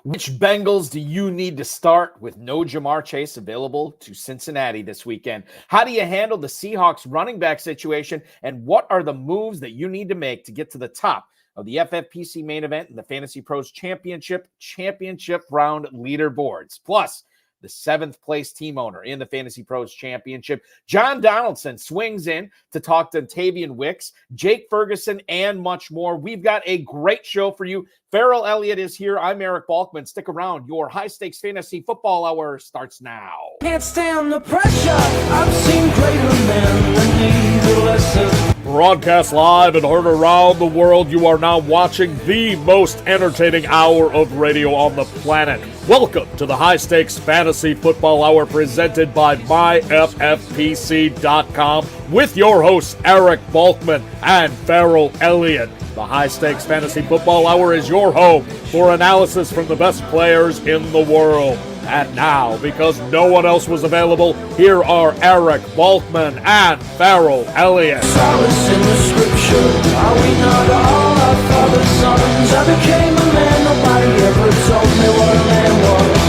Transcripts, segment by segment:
Which Bengals do you need to start with no Jamar Chase available to Cincinnati this weekend? How do you handle the Seahawks running back situation? And what are the moves that you need to make to get to the top of the FFPC main event and the Fantasy Pros Championship round leaderboards? Plus, the 7th place team owner in the Fantasy Pros Championship, John Donaldson, swings in to talk to Damien Wicks, Jake Ferguson, and much more. We've got a great show for you. Ferrell Elliott is here. I'm Eric Balkman. Stick around. Your high-stakes fantasy football hour starts now. Can't stand the pressure. I've seen greater men than need a lesson. Broadcast live and heard around the world, you are now watching the most entertaining hour of radio on the planet. Welcome to the High Stakes Fantasy Football Hour presented by myffpc.com with your hosts Eric Balkman and Ferrell Elliott. The High Stakes Fantasy Football Hour is your home for analysis from the best players in the world. And now, because no one else was available, here are Eric Balkman and Ferrell Elliott. Solace in the scripture. Are we not all our father's sons? I became a man. Nobody ever told me what a man was.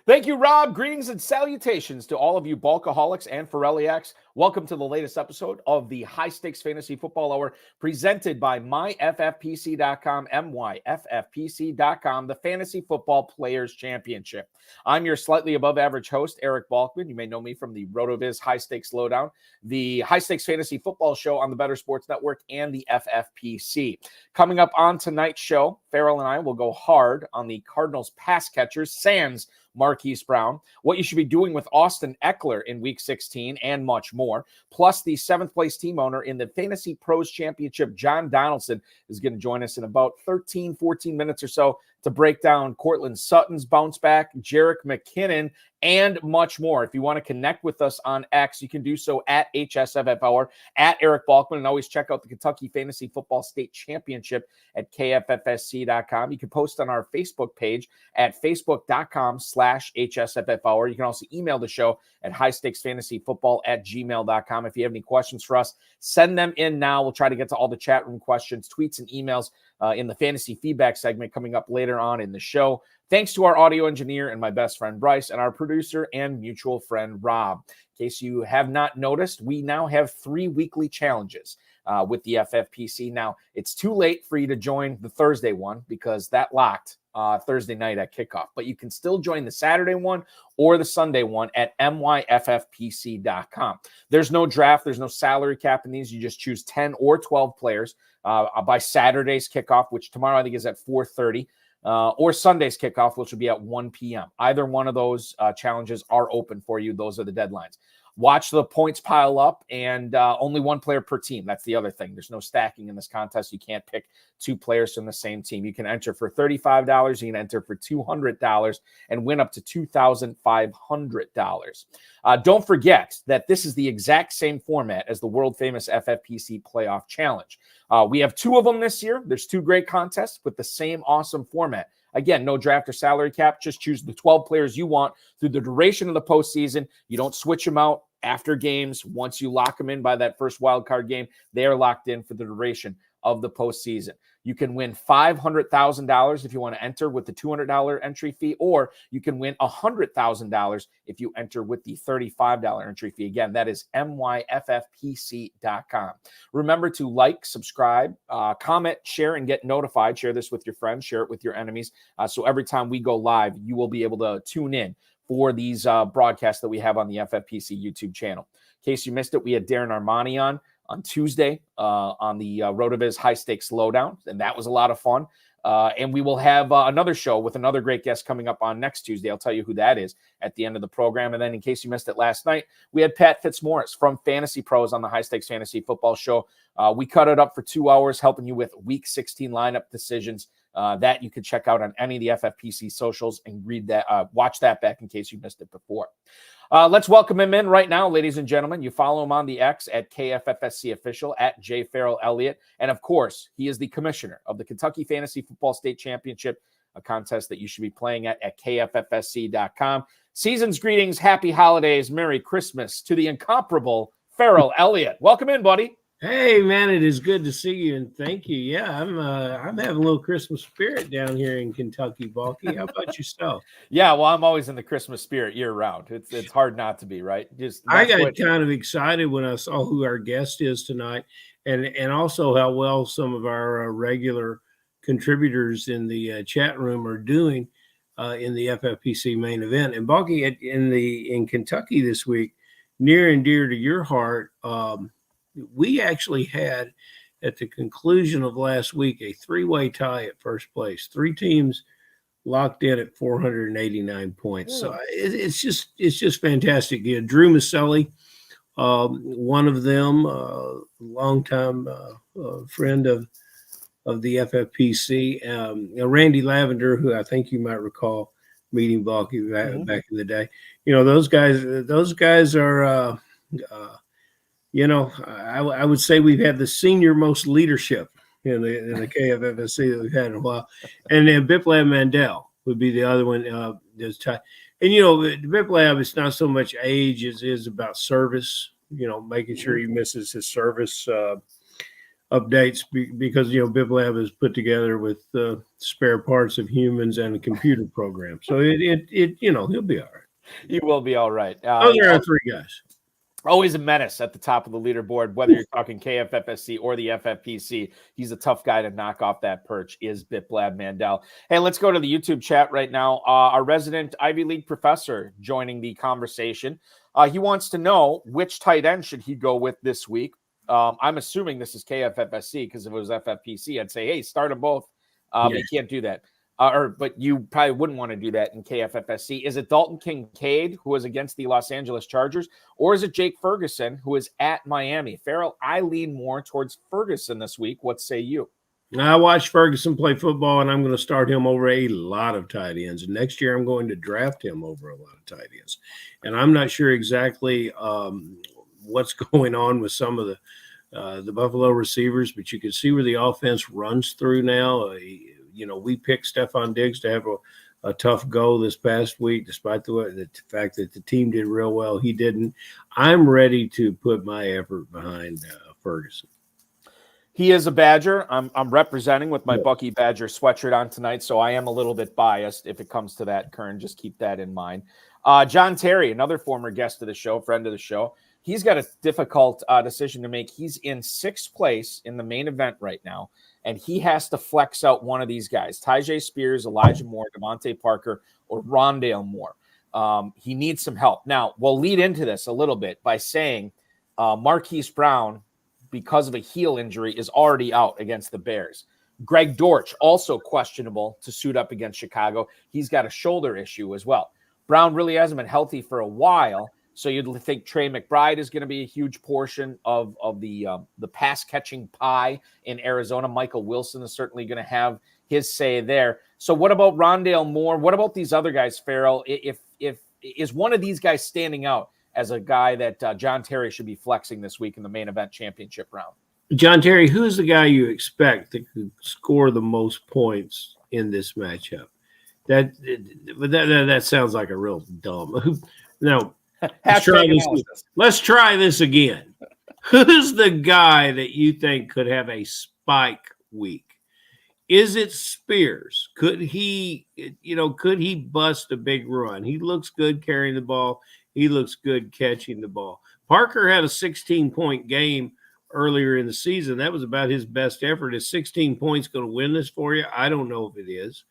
Thank you, Rob. Greetings and salutations to all of you Bulkaholics and Ferrelliacs. Welcome to the latest episode of the High Stakes Fantasy Football Hour presented by myffpc.com, myffpc.com, the Fantasy Football Players Championship. I'm your slightly above average host, Eric Balkman. You may know me from the RotoViz High Stakes Lowdown, the High Stakes Fantasy Football Show on the Better Sports Network, and the FFPC. Coming up on tonight's show, Ferrell and I will go hard on the Cardinals pass catchers, sans Marquise Brown, what you should be doing with Austin Eckler in Week 16, and much more. Plus, the 7th place team owner in the Fantasy Pros Championship, John Donaldson, is going to join us in about 14 minutes or so to break down Courtland Sutton's bounce back, Jerick McKinnon, and much more. If you want to connect with us on X, you can do so at HSFF at Eric Balkman, and always check out the Kentucky Fantasy Football State Championship at kffsc.com. You can post on our Facebook page at facebook.com/HSFF. You can also email the show at highstakesfantasyfootball@gmail.com. If you have any questions for us, send them in now. We'll try to get to all the chat room questions, tweets, and emails in the fantasy feedback segment coming up later on in the show. Thanks to our audio engineer and my best friend Bryce, and our producer and mutual friend Rob. In case you have not noticed, we now have 3 weekly challenges with the FFPC. Now, it's too late for you to join the Thursday one because that locked Thursday night at kickoff. But you can still join the Saturday one or the Sunday one at myffpc.com. There's no draft. There's no salary cap in these. You just choose 10 or 12 players by Saturday's kickoff, which tomorrow I think is at 4:30. Or Sunday's kickoff, which will be at 1 p.m. Either one of those challenges are open for you. Those are the deadlines. Watch the points pile up, and only 1 player per team. That's the other thing. There's no stacking in this contest. You can't pick 2 players from the same team. You can enter for $35. You can enter for $200 and win up to $2,500. Don't forget that this is the exact same format as the world-famous FFPC Playoff Challenge. We have 2 of them this year. There's 2 great contests with the same awesome format. Again, no draft or salary cap. Just choose the 12 players you want through the duration of the postseason. You don't switch them out after games. Once you lock them in by that first wild card game, they are locked in for the duration of the postseason. You can win $500,000 if you want to enter with the $200 entry fee, or you can win $100,000 if you enter with the $35 entry fee. Again, that is myffpc.com. Remember to like, subscribe, comment, share, and get notified. Share this with your friends. Share it with your enemies. So every time we go live, you will be able to tune in for these broadcasts that we have on the FFPC YouTube channel. In case you missed it, we had Darren Armani on Tuesday on the RotoViz High Stakes Lowdown, and that was a lot of fun. And we will have another show with another great guest coming up on next Tuesday. I'll tell you who that is at the end of the program. And then in case you missed it last night, we had Pat Fitzmaurice from Fantasy Pros on the High Stakes Fantasy Football Show. We cut it up for 2 hours, helping you with Week 16 lineup decisions that you can check out on any of the FFPC socials and read that, watch that back in case you missed it before. Let's welcome him in right now, ladies and gentlemen. You follow him on the X at KFFSC Official, at Ferrell Elliott. And, of course, he is the commissioner of the Kentucky Fantasy Football State Championship, a contest that you should be playing at kffsc.com. Season's greetings, happy holidays, Merry Christmas to the incomparable Ferrell Elliott. Welcome in, buddy. Hey man, it is good to see you and thank you. Yeah, I'm having a little Christmas spirit down here in Kentucky, Balky. How about yourself? Yeah, well, I'm always in the Christmas spirit year round. It's hard not to be, right? Just I that's got what kind of excited when I saw who our guest is tonight, and also how well some of our regular contributors in the chat room are doing in the FFPC main event. And Balky, in Kentucky this week, near and dear to your heart, we actually had at the conclusion of last week a three-way tie at first place. Three teams locked in at 489 points. So it's just fantastic. Yeah, Drew Maselli, one of them, longtime friend of the FFPC, Randy Lavender, who I think you might recall meeting Balky back in the day. You know, those guys are. I would say we've had the senior most leadership in the KFFSC that we've had in a while. And then Biplab Mandel would be the other one that's tied. And, Biplab, it's not so much age as it is about service, making sure he misses his service updates because, Biplab is put together with spare parts of humans and a computer program. So he'll be all right. He will be all right. Those are our three guys. Always a menace at the top of the leaderboard, whether you're talking KFFSC or the FFPC. He's a tough guy to knock off that perch, is Biplab Mandel. Hey, let's go to the YouTube chat right now. Our resident Ivy League professor joining the conversation. He wants to know which tight end should he go with this week. I'm assuming this is KFFSC because if it was FFPC, I'd say, hey, start them both. But you can't do that. But you probably wouldn't want to do that in KFFSC. Is it Dalton Kincaid, who is against the Los Angeles Chargers, or is it Jake Ferguson, who is at Miami? Ferrell, I lean more towards Ferguson this week. What say you? I watched Ferguson play football, and I'm going to start him over a lot of tight ends. And next year, I'm going to draft him over a lot of tight ends. And I'm not sure exactly what's going on with some of the Buffalo receivers, but you can see where the offense runs through now. We picked Stephon Diggs to have a tough go this past week, despite the fact that the team did real well. He didn't. I'm ready to put my effort behind Ferguson. He is a Badger. I'm representing with my Bucky Badger sweatshirt on tonight, so I am a little bit biased if it comes to that, Kern. Just keep that in mind. John Terry, another former guest of the show, friend of the show. He's got a difficult decision to make. He's in sixth place in the main event right now, and he has to flex out one of these guys, Tyjae Spears, Elijah Moore, Devontae Parker, or Rondale Moore. He needs some help. Now, we'll lead into this a little bit by saying Marquise Brown, because of a heel injury, is already out against the Bears. Greg Dortch, also questionable to suit up against Chicago. He's got a shoulder issue as well. Brown really hasn't been healthy for a while, so you'd think Trey McBride is going to be a huge portion of the pass-catching pie in Arizona. Michael Wilson is certainly going to have his say there. So what about Rondale Moore? What about these other guys, Ferrell? If is one of these guys standing out as a guy that John Terry should be flexing this week in the main event championship round? John Terry, who's the guy you expect that could score the most points in this matchup? That sounds like a real dumb. No. Let's try this again. Who's the guy that you think could have a spike week? Is it Spears? Could he bust a big run? He looks good carrying the ball. He looks good catching the ball. Parker had a 16-point game earlier in the season. That was about his best effort. Is 16 points going to win this for you? I don't know if it is.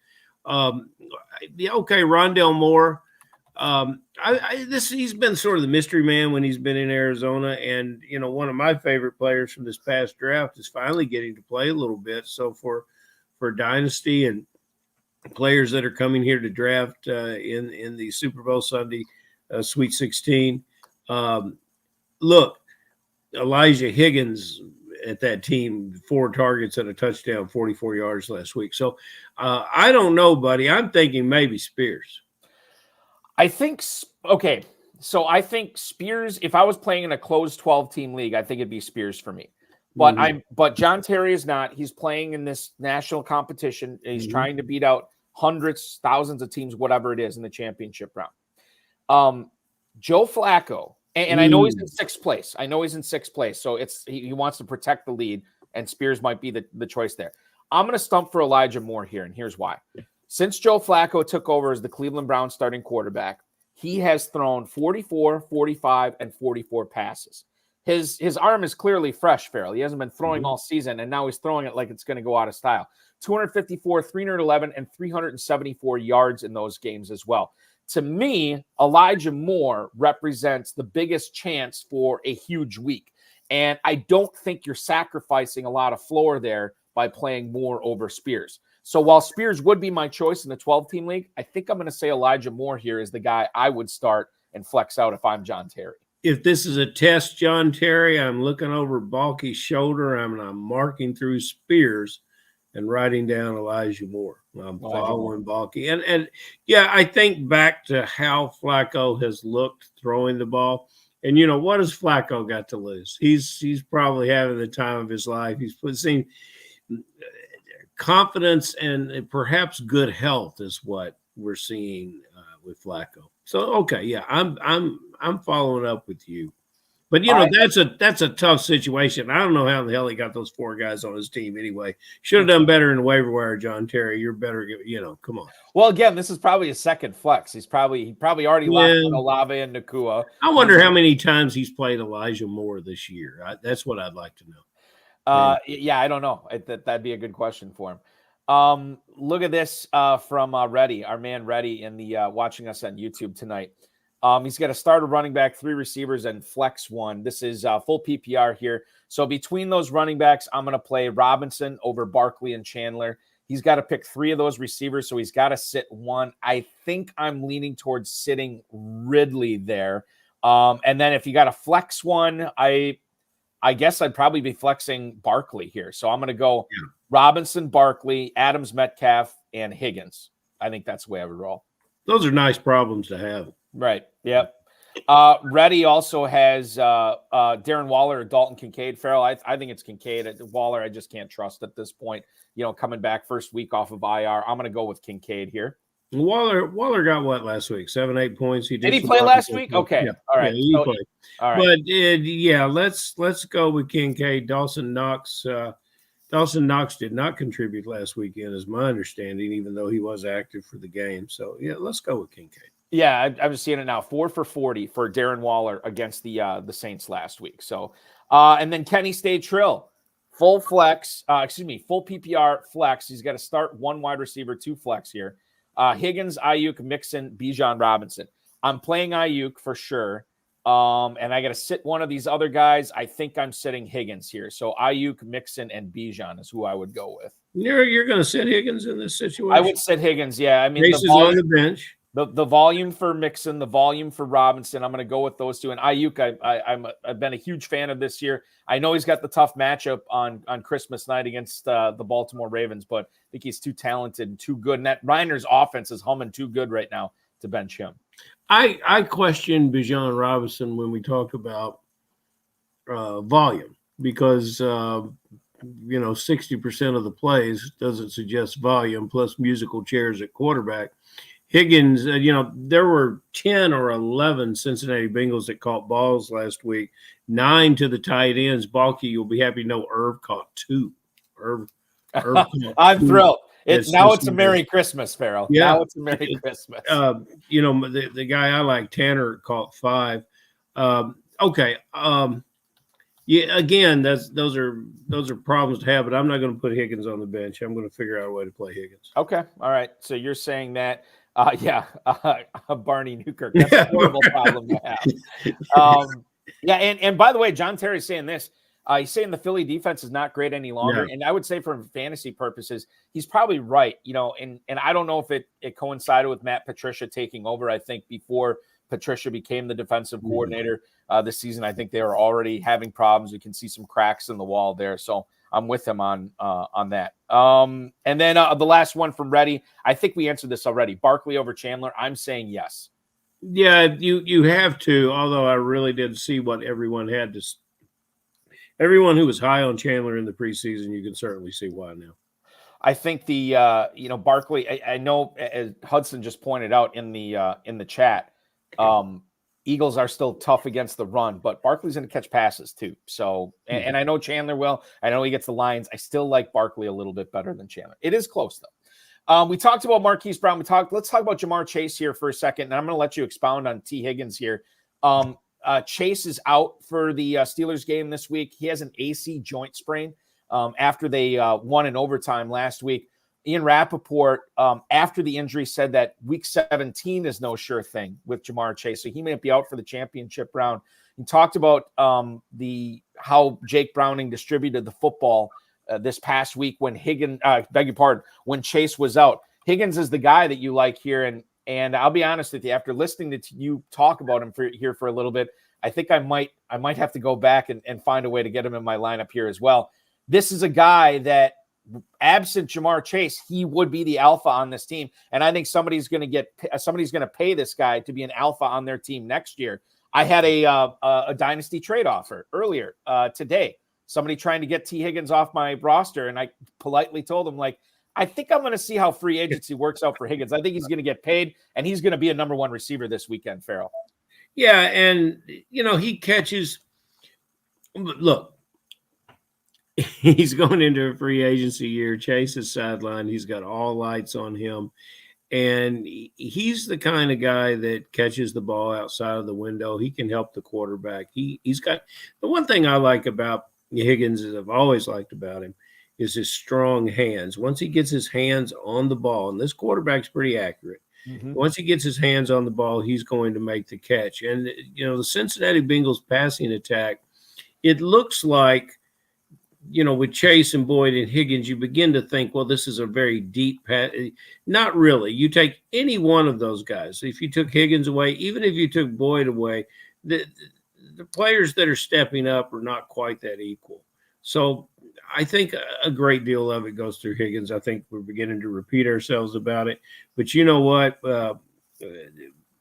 Rondale Moore. He's been sort of the mystery man when he's been in Arizona, and one of my favorite players from this past draft is finally getting to play a little bit. So for Dynasty and players that are coming here to draft in the Super Bowl Sunday Sweet 16, look, Elijah Higgins at that team, 4 targets and a touchdown, 44 yards last week. So I don't know, buddy. I'm thinking maybe Spears. I think Spears, if I was playing in a closed 12-team league, I think it'd be Spears for me. But John Terry is not. He's playing in this national competition. He's trying to beat out hundreds, thousands of teams, whatever it is, in the championship round. Joe Flacco, And I know he's in sixth place. So he wants to protect the lead, and Spears might be the choice there. I'm going to stump for Elijah Moore here, and here's why. Since Joe Flacco took over as the Cleveland Browns starting quarterback, he has thrown 44, 45, and 44 passes. His arm is clearly fresh, Ferrell. He hasn't been throwing all season, and now he's throwing it like it's going to go out of style. 254, 311, and 374 yards in those games as well. To me, Elijah Moore represents the biggest chance for a huge week. And I don't think you're sacrificing a lot of floor there by playing Moore over Spears. So while Spears would be my choice in the 12-team league, I think I'm going to say Elijah Moore here is the guy I would start and flex out if I'm John Terry. If this is a test, John Terry, I'm looking over Balky's shoulder. I'm marking through Spears and writing down Elijah Moore. I'm following Balky. And yeah, I think back to how Flacco has looked throwing the ball. And, what has Flacco got to lose? He's probably having the time of his life. He's seen confidence and perhaps good health is what we're seeing with Flacco. So, okay, yeah, I'm following up with you. But, that's a tough situation. I don't know how the hell he got those 4 guys on his team anyway. Should have done better in the waiver wire, John Terry. You're better, come on. Well, again, this is probably a second flex. He probably already locked in Olave and Nakua. I wonder how many times he's played Elijah Moore this year. That's what I'd like to know. Yeah, I don't know. That'd be a good question for him. Look at this from Reddy, our man Reddy, in the watching us on YouTube tonight. He's got a starter running back, 3 receivers, and flex 1. This is full PPR here. So between those running backs, I'm going to play Robinson over Barkley and Chandler. He's got to pick 3 of those receivers, so he's got to sit 1. I think I'm leaning towards sitting Ridley there. And then if you got a flex 1, I guess I'd probably be flexing Barkley here. So I'm going to go Robinson, Barkley, Adams, Metcalf, and Higgins. I think that's the way I would roll. Those are nice problems to have. Right. Yep. Reddy also has Darren Waller or Dalton Kincaid. Ferrell, I think it's Kincaid. Waller, I just can't trust at this point. Coming back first week off of IR. I'm going to go with Kincaid here. Waller got what last week? 7-8 points. Did he play last week? Okay. Yeah. All right. Yeah, he played. All right. But let's go with Kincaid. Dawson Knox did not contribute last weekend, is my understanding, even though he was active for the game. So yeah, let's go with Kincaid. Yeah, I'm just seeing it now. 4 for 40 for Darren Waller against the Saints last week. So, and then Kenny Stay Trill, full PPR flex. He's got to start 1 wide receiver, 2 flex here. Higgins, Ayuk, Mixon, Bijan Robinson. I'm playing Ayuk for sure. And I got to sit one of these other guys. I think I'm sitting Higgins here. So Ayuk, Mixon, and Bijan is who I would go with. You're going to sit Higgins in this situation? I would sit Higgins, yeah. I mean, Chase is on the bench. The volume for Mixon, the volume for Robinson, I'm going to go with those 2. And Ayuk, I've been a huge fan of this year. I know he's got the tough matchup on Christmas night against the Baltimore Ravens, but I think he's too talented and too good. And that Reiner's offense is humming too good right now to bench him. I questioned Bijan Robinson when we talked about volume because 60% of the plays doesn't suggest volume, plus musical chairs at quarterback. Higgins, there were 10 or 11 Cincinnati Bengals that caught balls last week, 9 to the tight ends. Balky, you'll be happy to know Irv caught 2. Irv I'm thrilled. It's a Merry Christmas, Ferrell. Yeah. Now it's a Merry Christmas. The guy I like, Tanner, caught 5. Okay. Again, those are problems to have, but I'm not going to put Higgins on the bench. I'm going to figure out a way to play Higgins. Okay. All right. So you're saying that, Barney Newkirk. That's a horrible problem to have. And by the way, John Terry's saying this. He's saying the Philly defense is not great any longer. Yeah. And I would say for fantasy purposes, he's probably right. And I don't know if it coincided with Matt Patricia taking over. I think before Patricia became the defensive coordinator this season, I think they were already having problems. You can see some cracks in the wall there. So I'm with him on that. And then the last one from Reddy, I think we answered this already. Barkley over Chandler. I'm saying yes. Yeah, you have to, although I really did see what everyone had to. Everyone who was high on Chandler in the preseason, you can certainly see why now. I think the Barkley. I know, as Hudson just pointed out in the chat, Eagles are still tough against the run, but Barkley's going to catch passes too. So, and I know Chandler will. I know he gets the Lions. I still like Barkley a little bit better than Chandler. It is close though. We talked about Marquise Brown. Let's talk about Jamar Chase here for a second, and I'm going to let you expound on T. Higgins here. Chase is out for the Steelers game this week. He has an AC joint sprain after they won in overtime last week. Ian Rappaport, after the injury, said that week 17 is no sure thing with Jamar Chase, so he may be out for the championship round. He talked about how Jake Browning distributed the football this past week when when Chase was out. Higgins is the guy that you like here, and I'll be honest with you, after listening to you talk about him here for a little bit, I think I might have to go back and find a way to get him in my lineup here as well. This is a guy that, absent Jamar Chase, he would be the alpha on this team. And I think somebody's going to pay this guy to be an alpha on their team next year. I had a dynasty trade offer earlier today. Somebody trying to get T. Higgins off my roster. And I politely told him, like, I think I'm going to see how free agency works out for Higgins. I think he's going to get paid, and he's going to be a number one receiver this weekend, Ferrell. Yeah. And, he catches, look, he's going into a free agency year. Chase is sidelined. He's got all lights on him. And he's the kind of guy that catches the ball outside of the window. He can help the quarterback. He's got the one thing I like about Higgins, is I've always liked about him, is his strong hands. Once he gets his hands on the ball, and this quarterback's pretty accurate. Mm-hmm. Once he gets his hands on the ball, he's going to make the catch. And, the Cincinnati Bengals passing attack, it looks like, with Chase and Boyd and Higgins, you begin to think, well, this is a very deep pass. Not really. You take any one of those guys. If you took Higgins away, even if you took Boyd away, the players that are stepping up are not quite that equal. So I think a great deal of it goes through Higgins. I think we're beginning to repeat ourselves about it. But you know what?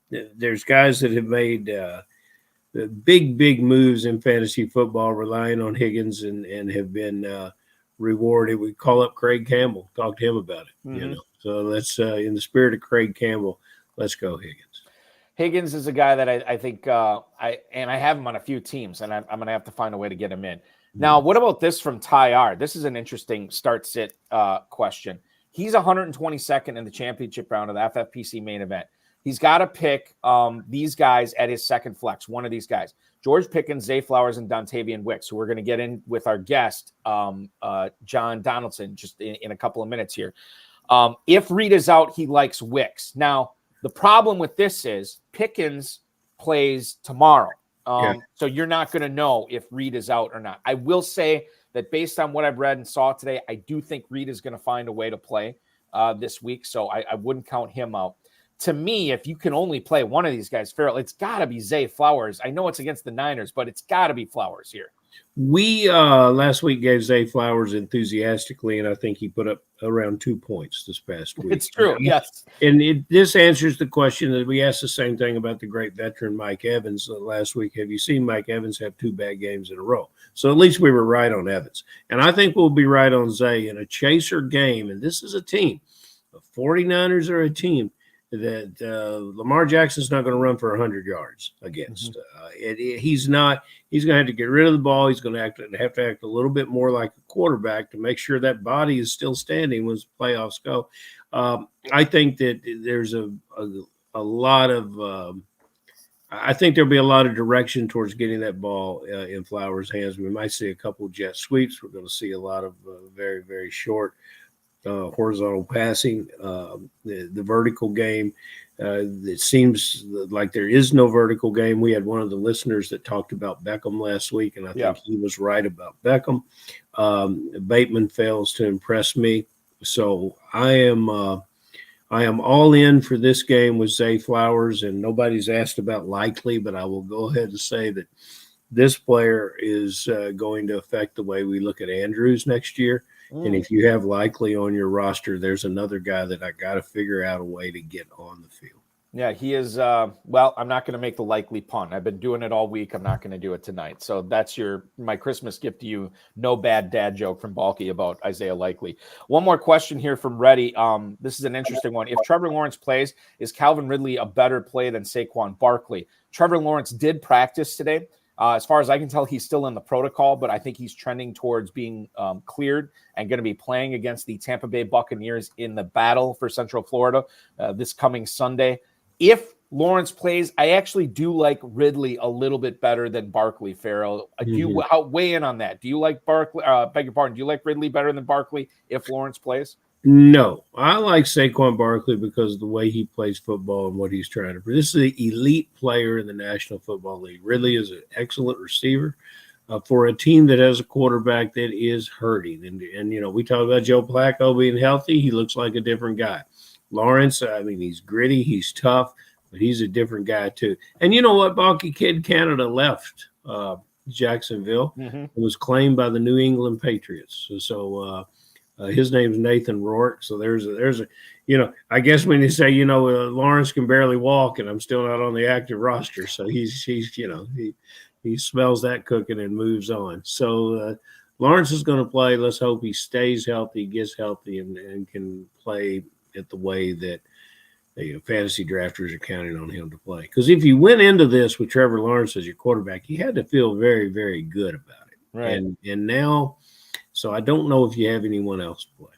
There's guys that have made big moves in fantasy football, relying on Higgins and have been rewarded. We call up Craig Campbell, talk to him about it. Mm-hmm. So let's, in the spirit of Craig Campbell, let's go Higgins. Higgins is a guy that I think I have him on a few teams, and I'm going to have to find a way to get him in. Mm-hmm. Now, what about this from Ty R? This is an interesting start-sit question. He's 122nd in the championship round of the FFPC main event. He's got to pick these guys at his second flex, one of these guys. George Pickens, Zay Flowers, and Dontavian Wicks, who we're going to get in with our guest, John Donaldson, just in a couple of minutes here. If Reed is out, he likes Wicks. Now, the problem with this is Pickens plays tomorrow. So you're not going to know if Reed is out or not. I will say that based on what I've read and saw today, I do think Reed is going to find a way to play this week, so I wouldn't count him out. To me, if you can only play one of these guys, Ferrell, it's got to be Zay Flowers. I know it's against the Niners, but it's got to be Flowers here. We last week gave Zay Flowers enthusiastically, and I think he put up around 2 points this past week. It's true, yes. And this answers the question that we asked the same thing about the great veteran Mike Evans last week. Have you seen Mike Evans have 2 bad games in a row? So at least we were right on Evans. And I think we'll be right on Zay in a chaser game. And this is a team. The 49ers are a team that Lamar Jackson's not going to run for 100 yards against. Mm-hmm. He's not. He's going to have to get rid of the ball. He's going to have to act a little bit more like a quarterback to make sure that body is still standing when the playoffs go. I think that there's a lot of I think there'll be a lot of direction towards getting that ball in Flowers' hands. We might see a couple jet sweeps. We're going to see a lot of very, very short horizontal passing. The vertical game, it seems like there is no vertical game. We had one of the listeners that talked about Beckham last week, and I think he was right about Beckham. Bateman fails to impress me. So I am all in for this game with Zay Flowers, and nobody's asked about Likely, but I will go ahead and say that this player is going to affect the way we look at Andrews next year. And if you have Likely on your roster, there's another guy that I got to figure out a way to get on the field. Yeah, he is. Well, I'm not going to make the likely pun. I've been doing it all week. I'm not going to do it tonight. So that's my Christmas gift to you. No bad dad joke from Balky about Isaiah Likely. One more question here from Reddy. This is an interesting one. If Trevor Lawrence plays, is Calvin Ridley a better play than Saquon Barkley? Trevor Lawrence did practice today. As far as I can tell, he's still in the protocol, but I think he's trending towards being cleared and going to be playing against the Tampa Bay Buccaneers in the battle for Central Florida this coming Sunday. If Lawrence plays, I actually do like Ridley a little bit better than Barkley, Ferrell. Weigh in on that. Do you like Barkley? Beg your pardon. Do you like Ridley better than Barkley if Lawrence plays? No, I like Saquon Barkley because of the way he plays football and what he's trying to do. This is an elite player in the National Football League. Ridley is an excellent receiver for a team that has a quarterback that is hurting. And you know, we talked about Joe Flacco being healthy. He looks like a different guy. Lawrence, I mean, he's gritty, he's tough, but he's a different guy too. And you know what, Balky, Kid Canada left Jacksonville. It was claimed by the New England Patriots. So his name's Nathan Rourke. So there's a, you know, I guess when you say, you know, Lawrence can barely walk and I'm still not on the active roster. So he's you know, he smells that cooking and moves on. So Lawrence is going to play. Let's hope he stays healthy, gets healthy, and can play at the way that fantasy drafters are counting on him to play. Because if you went into this with Trevor Lawrence as your quarterback, you had to feel very, very good about it. Right. And now, so I don't know if you have anyone else to play.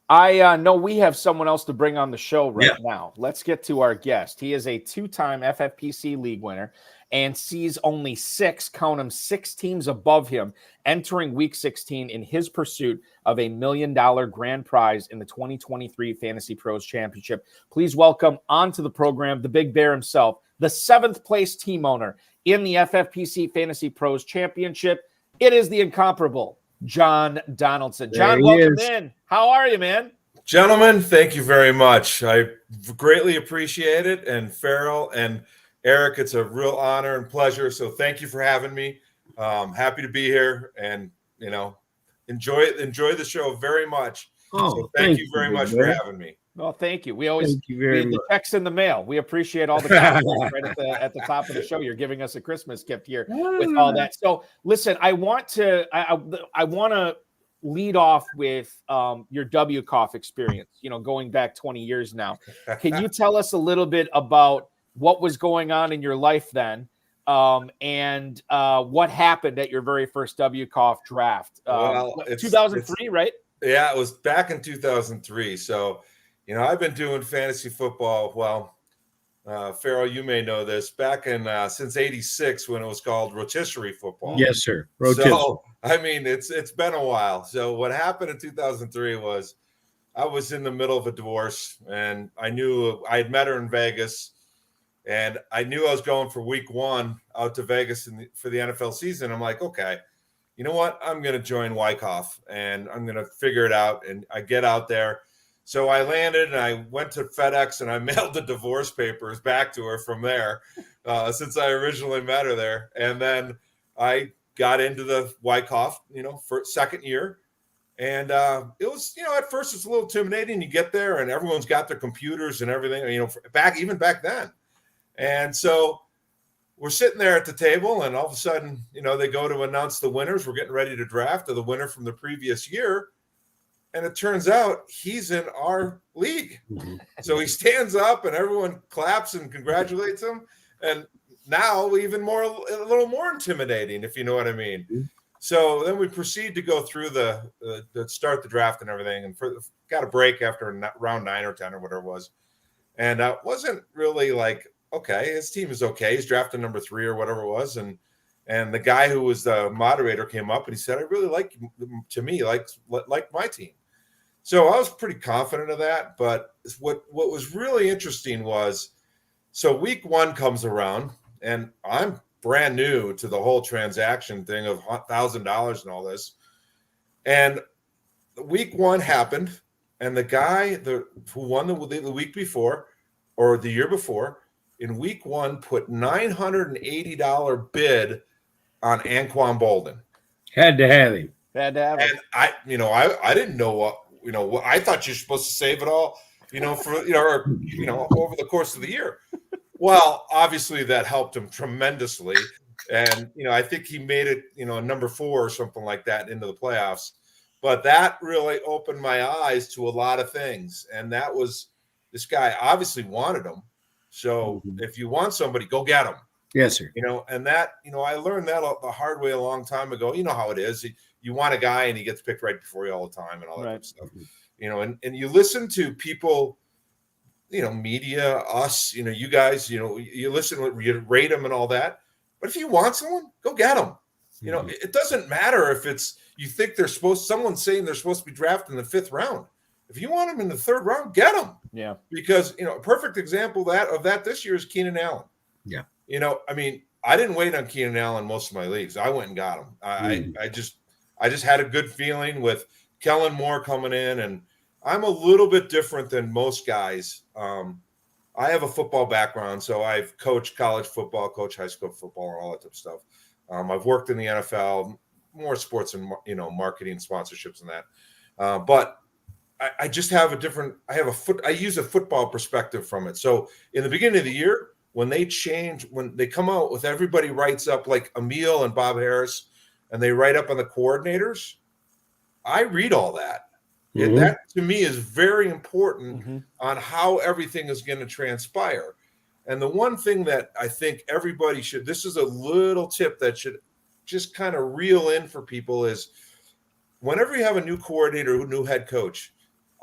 I know we have someone else to bring on the show now. Let's get to our guest. He is a two-time FFPC league winner and sees only 6 teams above him entering Week 16 in his pursuit of a $1 million grand prize in the 2023 Fantasy Pros Championship. Please welcome onto the program the Big Bear himself, the 7th place team owner in the FFPC Fantasy Pros Championship. It is the incomparable John Donaldson. John, welcome in. How are you, man? Gentlemen, thank you very much. I greatly appreciate it. And Ferrell and Eric, it's a real honor and pleasure. So thank you for having me. Happy to be here and, you know, enjoy the show very much. So thank you very much for having me. Well, thank you. We always the checks in the mail. We appreciate all the compliments right at the top of the show. You're giving us a Christmas gift here with all that. So listen, I want to lead off with your WCOF experience, you know, going back 20 years now. Can you tell us a little bit about what was going on in your life then and what happened at your very first WCOF draft? Well, 2003, right? Yeah, it was back in 2003. So, you know, I've been doing fantasy football. Well, Ferrell, you may know this, back in since '86 when it was called rotisserie football. Yes, sir. Rotisserie. So, I mean, it's been a while. So what happened in 2003 was I was in the middle of a divorce, and I knew I had met her in Vegas, and I knew I was going for Week 1 out to Vegas for the NFL season. I'm like, okay, you know what? I'm going to join Wyckoff, and I'm going to figure it out. And I get out there. So I landed and I went to FedEx and I mailed the divorce papers back to her from there since I originally met her there. And then I got into the Wyckoff, you know, for second year. And it was, you know, at first it's a little intimidating. You get there and everyone's got their computers and everything, you know, even back then. And so we're sitting there at the table and all of a sudden, you know, they go to announce the winners. We're getting ready to draft the winner from the previous year. And it turns out he's in our league. So he stands up and everyone claps and congratulates him. And now a little more intimidating, if you know what I mean. So then we proceed to go through the start the draft and everything. And got a break after round 9 or 10 or whatever it was. And it wasn't really like, okay, his team is okay. He's drafted number 3 or whatever it was. And the guy who was the moderator came up and he said, I really like my team. So I was pretty confident of that. But what was really interesting was, so Week 1 comes around and I'm brand new to the whole transaction thing of $1,000 and all this. And Week 1 happened. And the guy who won the week before or the year before in Week 1 put $980 bid on Anquan Bolden. Had to have him. And I didn't know what, I thought you're supposed to save it all over the course of the year. Well, obviously that helped him tremendously. And, I think he made it, number 4 or something like that into the playoffs. But that really opened my eyes to a lot of things. And that was, this guy obviously wanted him. So if you want somebody, go get him. Yes, sir. And that, I learned that the hard way a long time ago. You know how it is. You want a guy and he gets picked right before you all the time and all that kind of stuff. And you listen to people, media, us, you guys, you listen, you rate them and all that. But if you want someone, go get them. It doesn't matter if it's, you think someone's saying they're supposed to be drafted in the 5th round. If you want them in the 3rd round, get them. Yeah. Because, a perfect example of that this year is Keenan Allen. Yeah. I didn't wait on Keenan Allen most of my leagues. I went and got him. I just had a good feeling with Kellen Moore coming in, and I'm a little bit different than most guys. I have a football background, so I've coached college football, coached high school football, and all that type of stuff. I've worked in the NFL, more sports and marketing, sponsorships, and that. But I just have I use a football perspective from it. So in the beginning of the year, when they come out with everybody writes up like Emil and Bob Harris, and they write up on the coordinators, I read all that. And that to me is very important on how everything is going to transpire. And the one thing that I think everybody should, this is a little tip that should just kind of reel in for people, is whenever you have a new coordinator, a new head coach,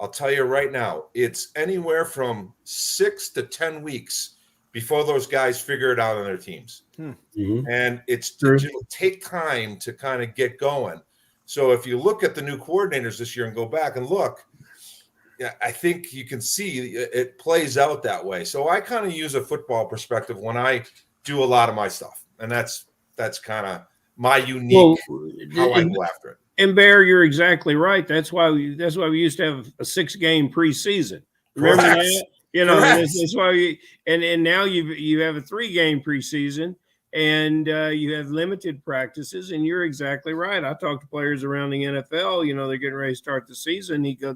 I'll tell you right now, it's anywhere from 6 to 10 weeks before those guys figure it out on their teams. And it'll take time to kind of get going. So if you look at the new coordinators this year and go back and look, I think you can see it plays out that way. So I kind of use a football perspective when I do a lot of my stuff. And that's kind of my unique how I go after it. And Bear, you're exactly right. That's why we used to have a 6-game preseason. Remember that? That's why and now you have a 3-game preseason, and you have limited practices. And you're exactly right. I talk to players around the NFL. They're getting ready to start the season. You go,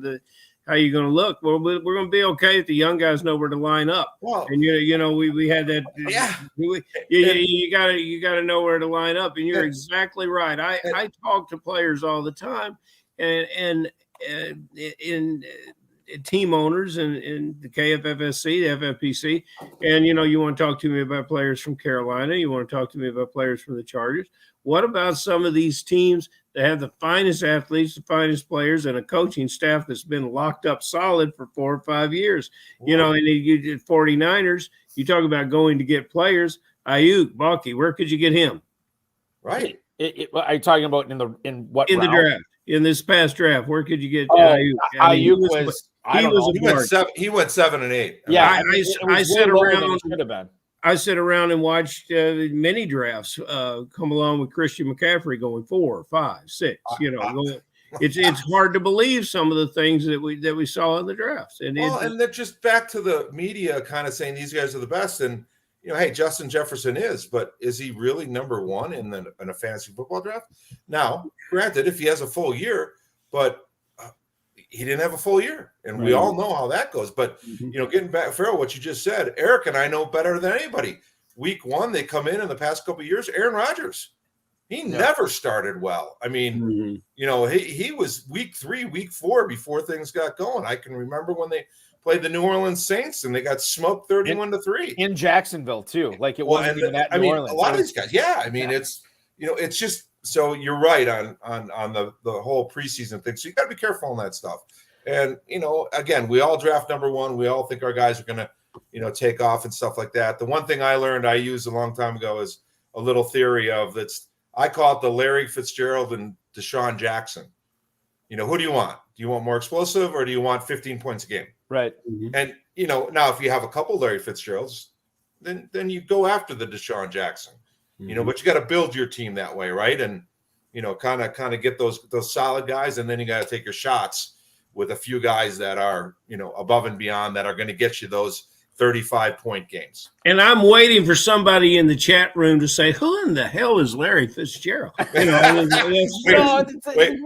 how are you going to look? Well, we're going to be okay if the young guys know where to line up. Well, and we had that. Yeah. You got to know where to line up. And you're exactly right. I talk to players all the time, and in team owners and the KFFSC, the FFPC, and you want to talk to me about players from Carolina. You want to talk to me about players from the Chargers. What about some of these teams that have the finest athletes, the finest players, and a coaching staff that's been locked up solid for 4 or 5 years? And you did 49ers. You talk about going to get players. Ayuk, Balky, where could you get him? Right. Are you talking about in the draft? In this past draft, where could you get Ayuk? He went 7 and 8. Yeah, I sit around. Should have been. I sit around and watched many drafts come along with Christian McCaffrey going 4, 5, 6. It's hard to believe some of the things that we saw in the drafts. And they're just back to the media kind of saying these guys are the best. And hey, Justin Jefferson is, but is he really number 1 in a fantasy football draft? Now, granted, if he has a full year, but he didn't have a full year, and we all know how that goes. But getting back, Ferrell, what you just said, Eric and I know better than anybody. Week 1, they come in the past couple of years. Aaron Rodgers, he never started well. I mean, he was week 3, week 4 before things got going. I can remember when they played the New Orleans Saints and they got smoked 31-3 in Jacksonville too. Like it wasn't even that New Orleans. A lot of these guys, it's just. So you're right on the whole preseason thing. So you got to be careful on that stuff. And, again, we all draft number 1. We all think our guys are going to, take off and stuff like that. The one thing I learned I used a long time ago is a little theory of I call it the Larry Fitzgerald and Deshaun Jackson. Who do you want? Do you want more explosive or do you want 15 points a game? Right. And, now if you have a couple Larry Fitzgeralds, then you go after the Deshaun Jackson. But you got to build your team that way, right? And kind of get those solid guys, and then you got to take your shots with a few guys that are above and beyond that are going to get you those 35-point games. And I'm waiting for somebody in the chat room to say, "Who in the hell is Larry Fitzgerald?" You know,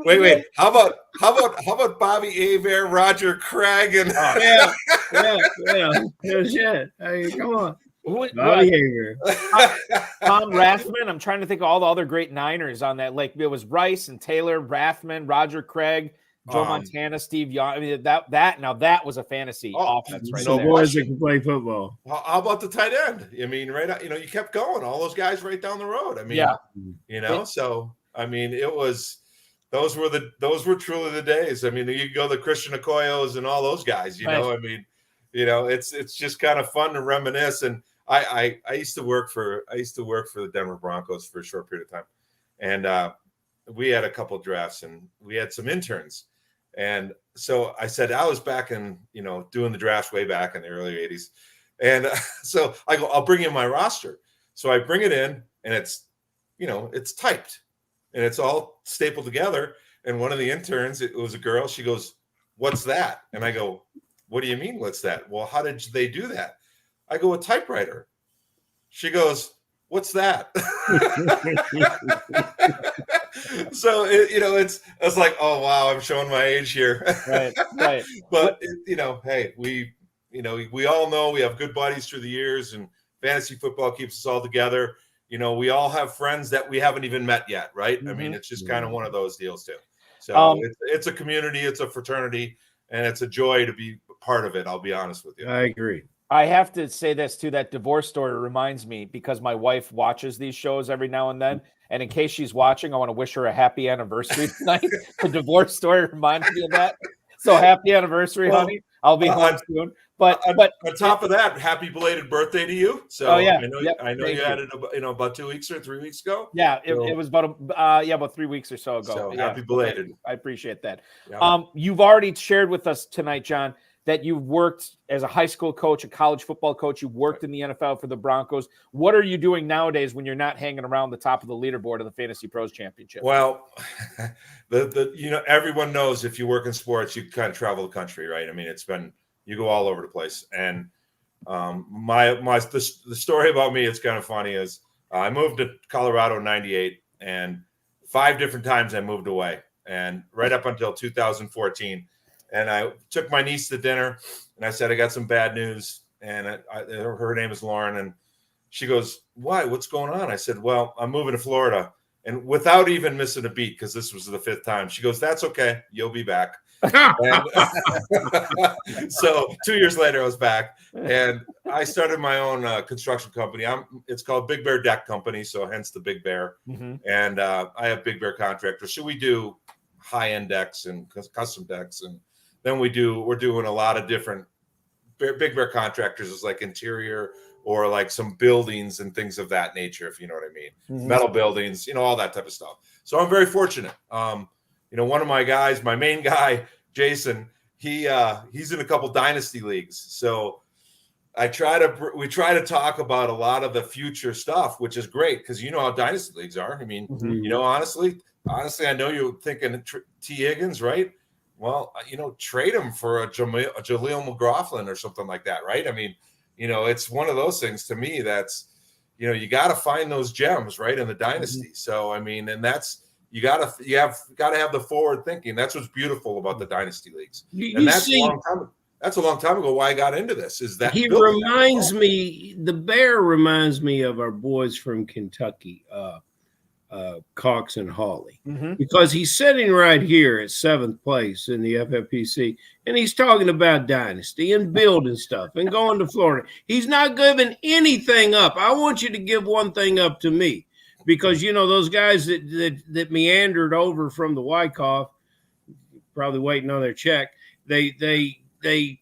Wait. How about Bobby Aver, Roger Craig, and yeah. Shit. Hey, come on. Bobby Aver. Tom Rathman. I'm trying to think of all the other great Niners on that. Like it was Rice and Taylor, Rathman, Roger Craig, Joe Montana, Steve Young. I mean, that was a fantasy offense right so there. boys that can play football. How about the tight end? I mean, you kept going. All those guys right down the road. I mean, so I mean, those were truly the days. I mean, you go the Christian Okoyos and all those guys. I mean, it's just kind of fun to reminisce. And I used to work for the Denver Broncos for a short period of time, and we had a couple of drafts and we had some interns. And so I said, I was back in, doing the drafts way back in the early 80s. And so I go, I'll bring in my roster. So I bring it in and it's typed and it's all stapled together. And one of the interns, it was a girl. She goes, "What's that?" And I go, "What do you mean, what's that?" "Well, how did they do that?" I go, "A typewriter." She goes, "What's that?" So it's like, oh wow, I'm showing my age here. Right. But hey, we all know we have good buddies through the years, and fantasy football keeps us all together. We all have friends that we haven't even met yet, right? I mean, it's just kind of one of those deals too. So it's a community, it's a fraternity, and it's a joy to be part of it. I'll be honest with you. I agree. I have to say this too, that divorce story reminds me because my wife watches these shows every now and then. And in case she's watching, I want to wish her a happy anniversary tonight. The divorce story reminds me of that. So happy anniversary, honey. I'll be home soon. But on top of that, happy belated birthday to you. So I know you had it about 2 weeks or 3 weeks ago. Yeah, it was about 3 weeks or so ago. So happy belated. I appreciate that. Yeah. You've already shared with us tonight, John, that you've worked as a high school coach, a college football coach. You've worked in the NFL for the Broncos. What are you doing nowadays when you're not hanging around the top of the leaderboard of the Fantasy Pros Championship? Well, everyone knows if you work in sports, you kind of travel the country, right? I mean, you go all over the place. And the story about me, it's kind of funny, is I moved to Colorado in 98, and 5 different times I moved away, and right up until 2014. And I took my niece to dinner, and I said, I got some bad news. And her name is Lauren. And she goes, "Why? What's going on?" I said, "Well, I'm moving to Florida." And without even missing a beat, because this was the 5th time, she goes, "That's okay. You'll be back." So 2 years later, I was back, and I started my own construction company. It's called Big Bear Deck Company, so hence the Big Bear. Mm-hmm. And I have Big Bear Contractors. So we do high-end decks and custom decks, and then we're doing a lot of different Big Bear Contractors is like interior or like some buildings and things of that nature, if you know what I mean. Mm-hmm. Metal buildings, all that type of stuff. So I'm very fortunate. One of my guys, my main guy, Jason, he's in a couple dynasty leagues. So we try to talk about a lot of the future stuff, which is great because you know how dynasty leagues are. I mean, Mm-hmm. Honestly, I know you're thinking T. Higgins, right? Well, trade him for a Jaleel McLaughlin or something like that, right? I mean, it's one of those things to me that's, you got to find those gems, right, in the dynasty. Mm-hmm. So, I mean, and that's you got to have the forward thinking. That's what's beautiful about the dynasty leagues. That's a long time ago. Why I got into this is that the Bear reminds me of our boys from Kentucky. Cox and Hawley, Mm-hmm. because he's sitting right here at 7th place in the FFPC, and he's talking about dynasty and building stuff and going to Florida. He's not giving anything up. I want you to give one thing up to me, because those guys that meandered over from the Wyckoff, probably waiting on their check. They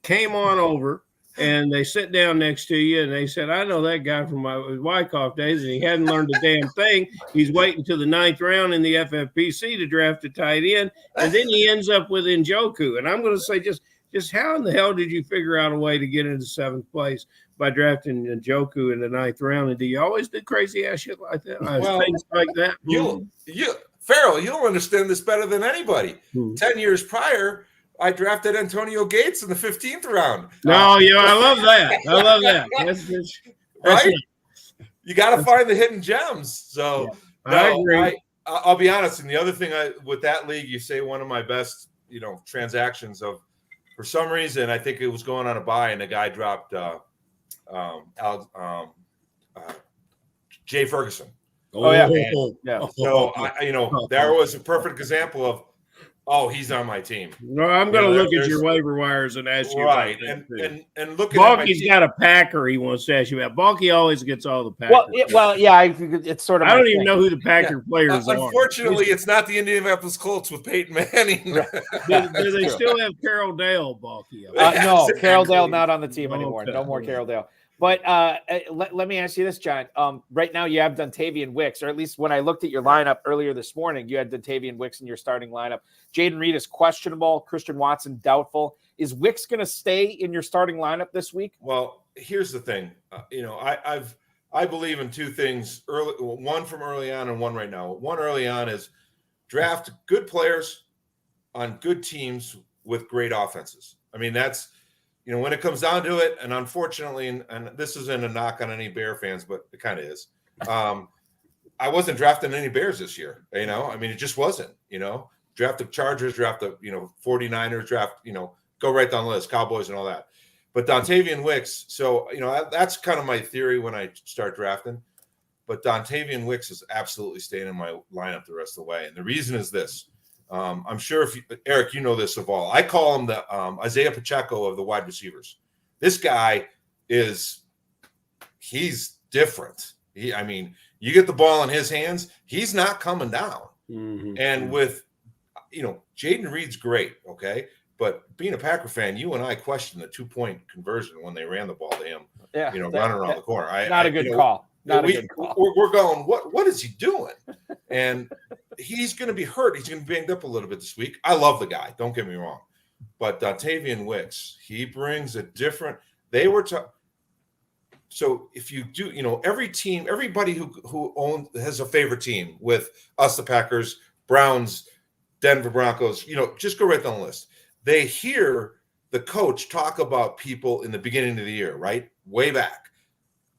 came on over. And they sit down next to you, and they said, "I know that guy from my Wyckoff days, and he hadn't learned a damn thing. He's waiting till the 9th round in the FFPC to draft a tight end, and then he ends up with Njoku." And I'm going to say, just how in the hell did you figure out a way to get into 7th place by drafting Njoku in the 9th round? And do you always do crazy ass shit like that? Things like that? Ferrell, you don't understand this better than anybody. 10 years prior, I drafted Antonio Gates in the 15th round. No, yeah, I love that. I love that. That's right? You got to find the hidden gems. So I agree. I'll be honest. And the other thing with that league, you say one of my best, transactions of, for some reason, I think it was going on a buy and the guy dropped Jay Ferguson. Oh yeah. So there was a perfect example of, he's on my team. No, I'm going to look at your waiver wires and ask you right. about that. And look at Balky's got a Packer he wants to ask you about. Balky always gets all the Packers. It's sort of. I don't even know who the Packer players are. Unfortunately, it's not the Indianapolis Colts with Peyton Manning. Do they still have Carroll Dale, Balky? No, Carroll Dale not on the team anymore. Okay. No more Carroll Dale. But let me ask you this, John. Right now you have Dontavian Wicks, or at least when I looked at your lineup earlier this morning, you had Dontavian Wicks in your starting lineup. Jaden Reed is questionable. Christian Watson doubtful. Is Wicks going to stay in your starting lineup this week? Well, here's the thing. I believe in two things. One from early on and one right now. One early on is draft good players on good teams with great offenses. I mean, that's. When it comes down to it, and unfortunately, and this isn't a knock on any Bear fans, but it kind of is. I wasn't drafting any Bears this year. I mean, it just wasn't. Draft the Chargers, draft the 49ers, draft go right down the list, Cowboys and all that. But Dontavian Wicks, so that's kind of my theory when I start drafting. But Dontavian Wicks is absolutely staying in my lineup the rest of the way, and the reason is this. I'm sure Eric, you know this of all. I call him the Isaiah Pacheco of the wide receivers. This guy he's different. You get the ball in his hands, he's not coming down. Mm-hmm. And with, Jaden Reed's great, okay? But being a Packer fan, you and I questioned the 2-point conversion when they ran the ball to him, running around the corner. Not a good call. We're going, what is he doing? And he's going to be hurt. He's going to be banged up a little bit this week. I love the guy. Don't get me wrong. But Dontavian Wicks, he brings a different – so if you do, every team, everybody who has a favorite team with us, the Packers, Browns, Denver Broncos, just go right down the list. They hear the coach talk about people in the beginning of the year, right? Way back.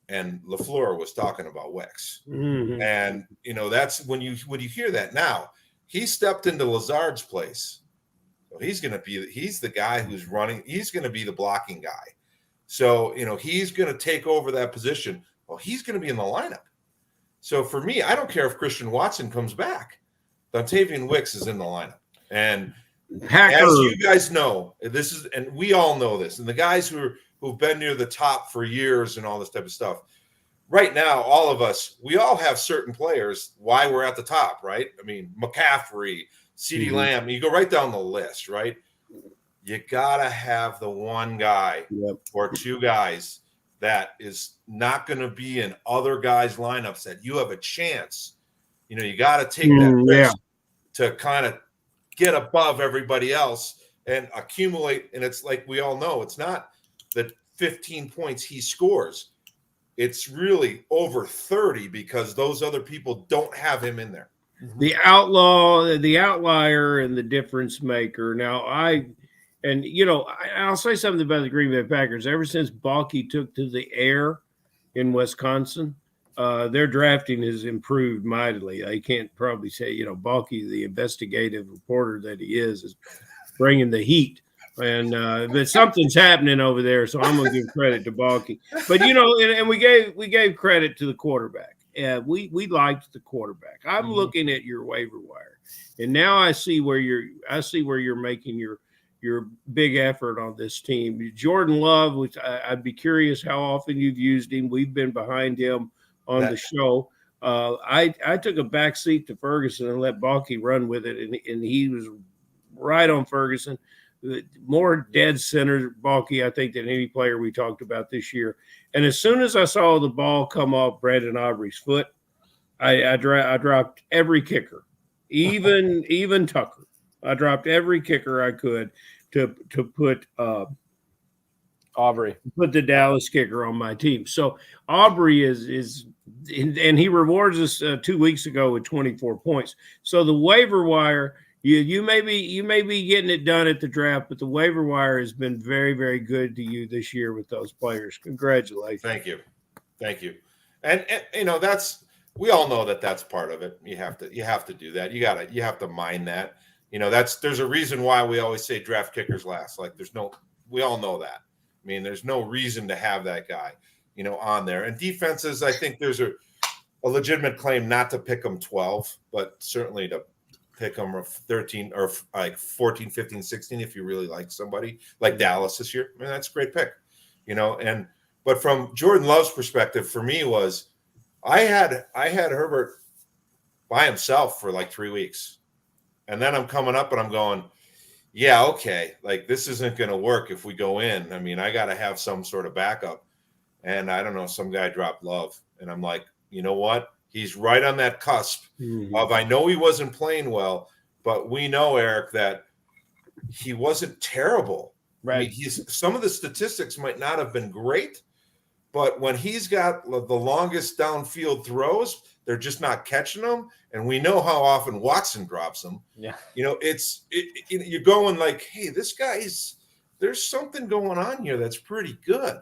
And LaFleur was talking about Wicks. Mm-hmm. And, that's when you hear that. Now, he stepped into Lazard's place. So he's the guy who's running. He's going to be the blocking guy. So, he's going to take over that position. Well, he's going to be in the lineup. So for me, I don't care if Christian Watson comes back. Dontavian Wicks is in the lineup. And as you guys know, and we all know this, and the guys who've been near the top for years and all this type of stuff. Right now, all of us, we all have certain players why we're at the top, right? I mean, McCaffrey, CeeDee Lamb, you go right down the list, right? You got to have the one guy or two guys that is not going to be in other guys' lineups that you have a chance. You got to take that risk to kind of get above everybody else and accumulate. And it's like we all know, it's not the 15 points he scores. It's really over 30 because those other people don't have him in there. The outlier, and the difference maker. Now, I'll say something about the Green Bay Packers. Ever since Balky took to the air in Wisconsin, their drafting has improved mightily. I can't probably say, Balky, the investigative reporter that he is bringing the heat. And but something's happening over there, so I'm going to give credit to Balky. But and we gave credit to the quarterback. We liked the quarterback. I'm looking at your waiver wire, and now I see where you're making your big effort on this team. Jordan Love, which I'd be curious how often you've used him. We've been behind him on the show. I took a back seat to Ferguson and let Balky run with it, and he was right on Ferguson. More dead center, Balky, I think, than any player we talked about this year. And as soon as I saw the ball come off Brandon Aubrey's foot, I dropped every kicker, even Tucker. I dropped every kicker I could to put Aubrey, put the Dallas kicker on my team. So Aubrey is and he rewards us 2 weeks ago with 24 points. So the waiver wire, You may be getting it done at the draft, but the waiver wire has been very, very good to you this year with those players. Congratulations. Thank you. And we all know that that's part of it. You have to do that. You have to mind that. There's a reason why we always say draft kickers last. Like we all know that. I mean, there's no reason to have that guy, on there. And defenses, I think there's a legitimate claim not to pick them 12, but certainly to pick them 13 or like 14, 15, 16 if you really like somebody like Dallas this year. I mean, that's a great pick, but from Jordan Love's perspective, for me was I had Herbert by himself for like 3 weeks. And then I'm coming up and I'm going, yeah, okay, like this isn't going to work if we go in. I mean, I got to have some sort of backup. And I don't know, some guy dropped Love. And I'm like, you know what? He's right on that cusp of, I know he wasn't playing well, but we know, Eric, that he wasn't terrible. Right. I mean, some of the statistics might not have been great, but when he's got the longest downfield throws, they're just not catching them. And we know how often Watson drops them. Yeah. You're going like, hey, there's something going on here that's pretty good.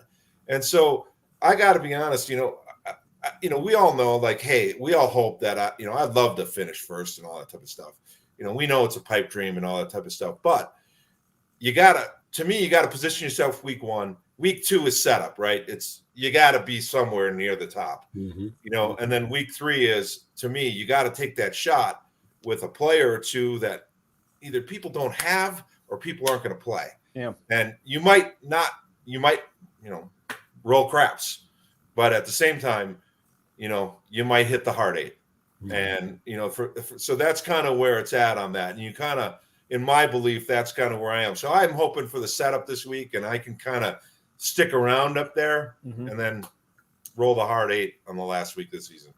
And so I got to be honest, we all know, like, hey, we all hope that, I'd love to finish first and all that type of stuff. We know it's a pipe dream and all that type of stuff, but you got to position yourself week 1. Week 2 is setup, right? You got to be somewhere near the top, and then week 3 is, to me, you got to take that shot with a player or two that either people don't have or people aren't going to play. Yeah. And you might roll craps, but at the same time, you might hit the hard 8. And, so that's kind of where it's at on that. And you kind of, in my belief, that's kind of where I am. So I'm hoping for the setup this week, and I can kind of stick around up there and then roll the hard 8 on the last week of the season.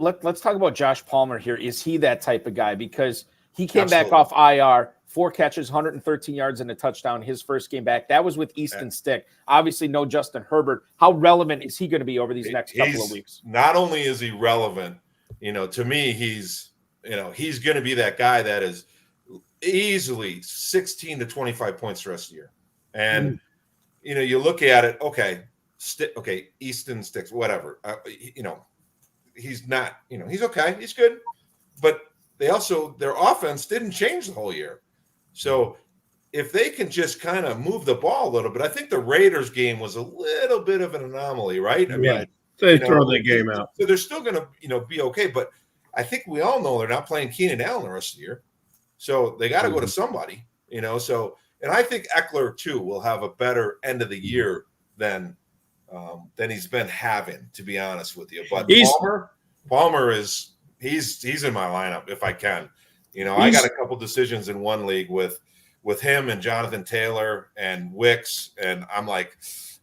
Let's talk about Josh Palmer here. Is he that type of guy? Because he came back off IR, 4 catches, 113 yards and a touchdown his first game back. That was with Easton Stick. Obviously, no Justin Herbert. How relevant is he going to be over these next couple of weeks? Not only is he relevant, to me, he's going to be that guy that is easily 16 to 25 points the rest of the year. And, you look at it, okay, Easton Sticks, whatever. He's not, he's okay. He's good. But their offense didn't change the whole year. So if they can just kind of move the ball a little bit, I think the Raiders game was a little bit of an anomaly, right? I mean, they throw the game out. So they're still going to, be okay. But I think we all know they're not playing Keenan Allen the rest of the year. So they got to go to somebody, so, and I think Eckler too will have a better end of the year than he's been having, to be honest with you. But Palmer is, he's in my lineup if I can. I got a couple decisions in one league with him and Jonathan Taylor and Wicks, and I'm like,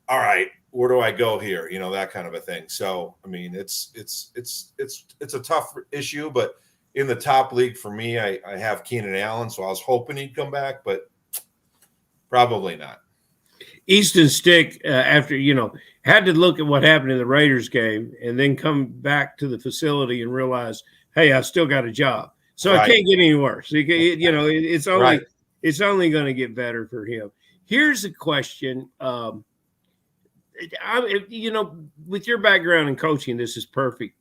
all right, where do I go here? That kind of a thing. So I mean, it's a tough issue, but in the top league for me, I have Keenan Allen, so I was hoping he'd come back, but probably not. Easton Stick, after had to look at what happened in the Raiders game and then come back to the facility and realize, hey, I still got a job. So It can't get any worse. It's only going to get better for him. Here's a question. With your background in coaching, this is perfect.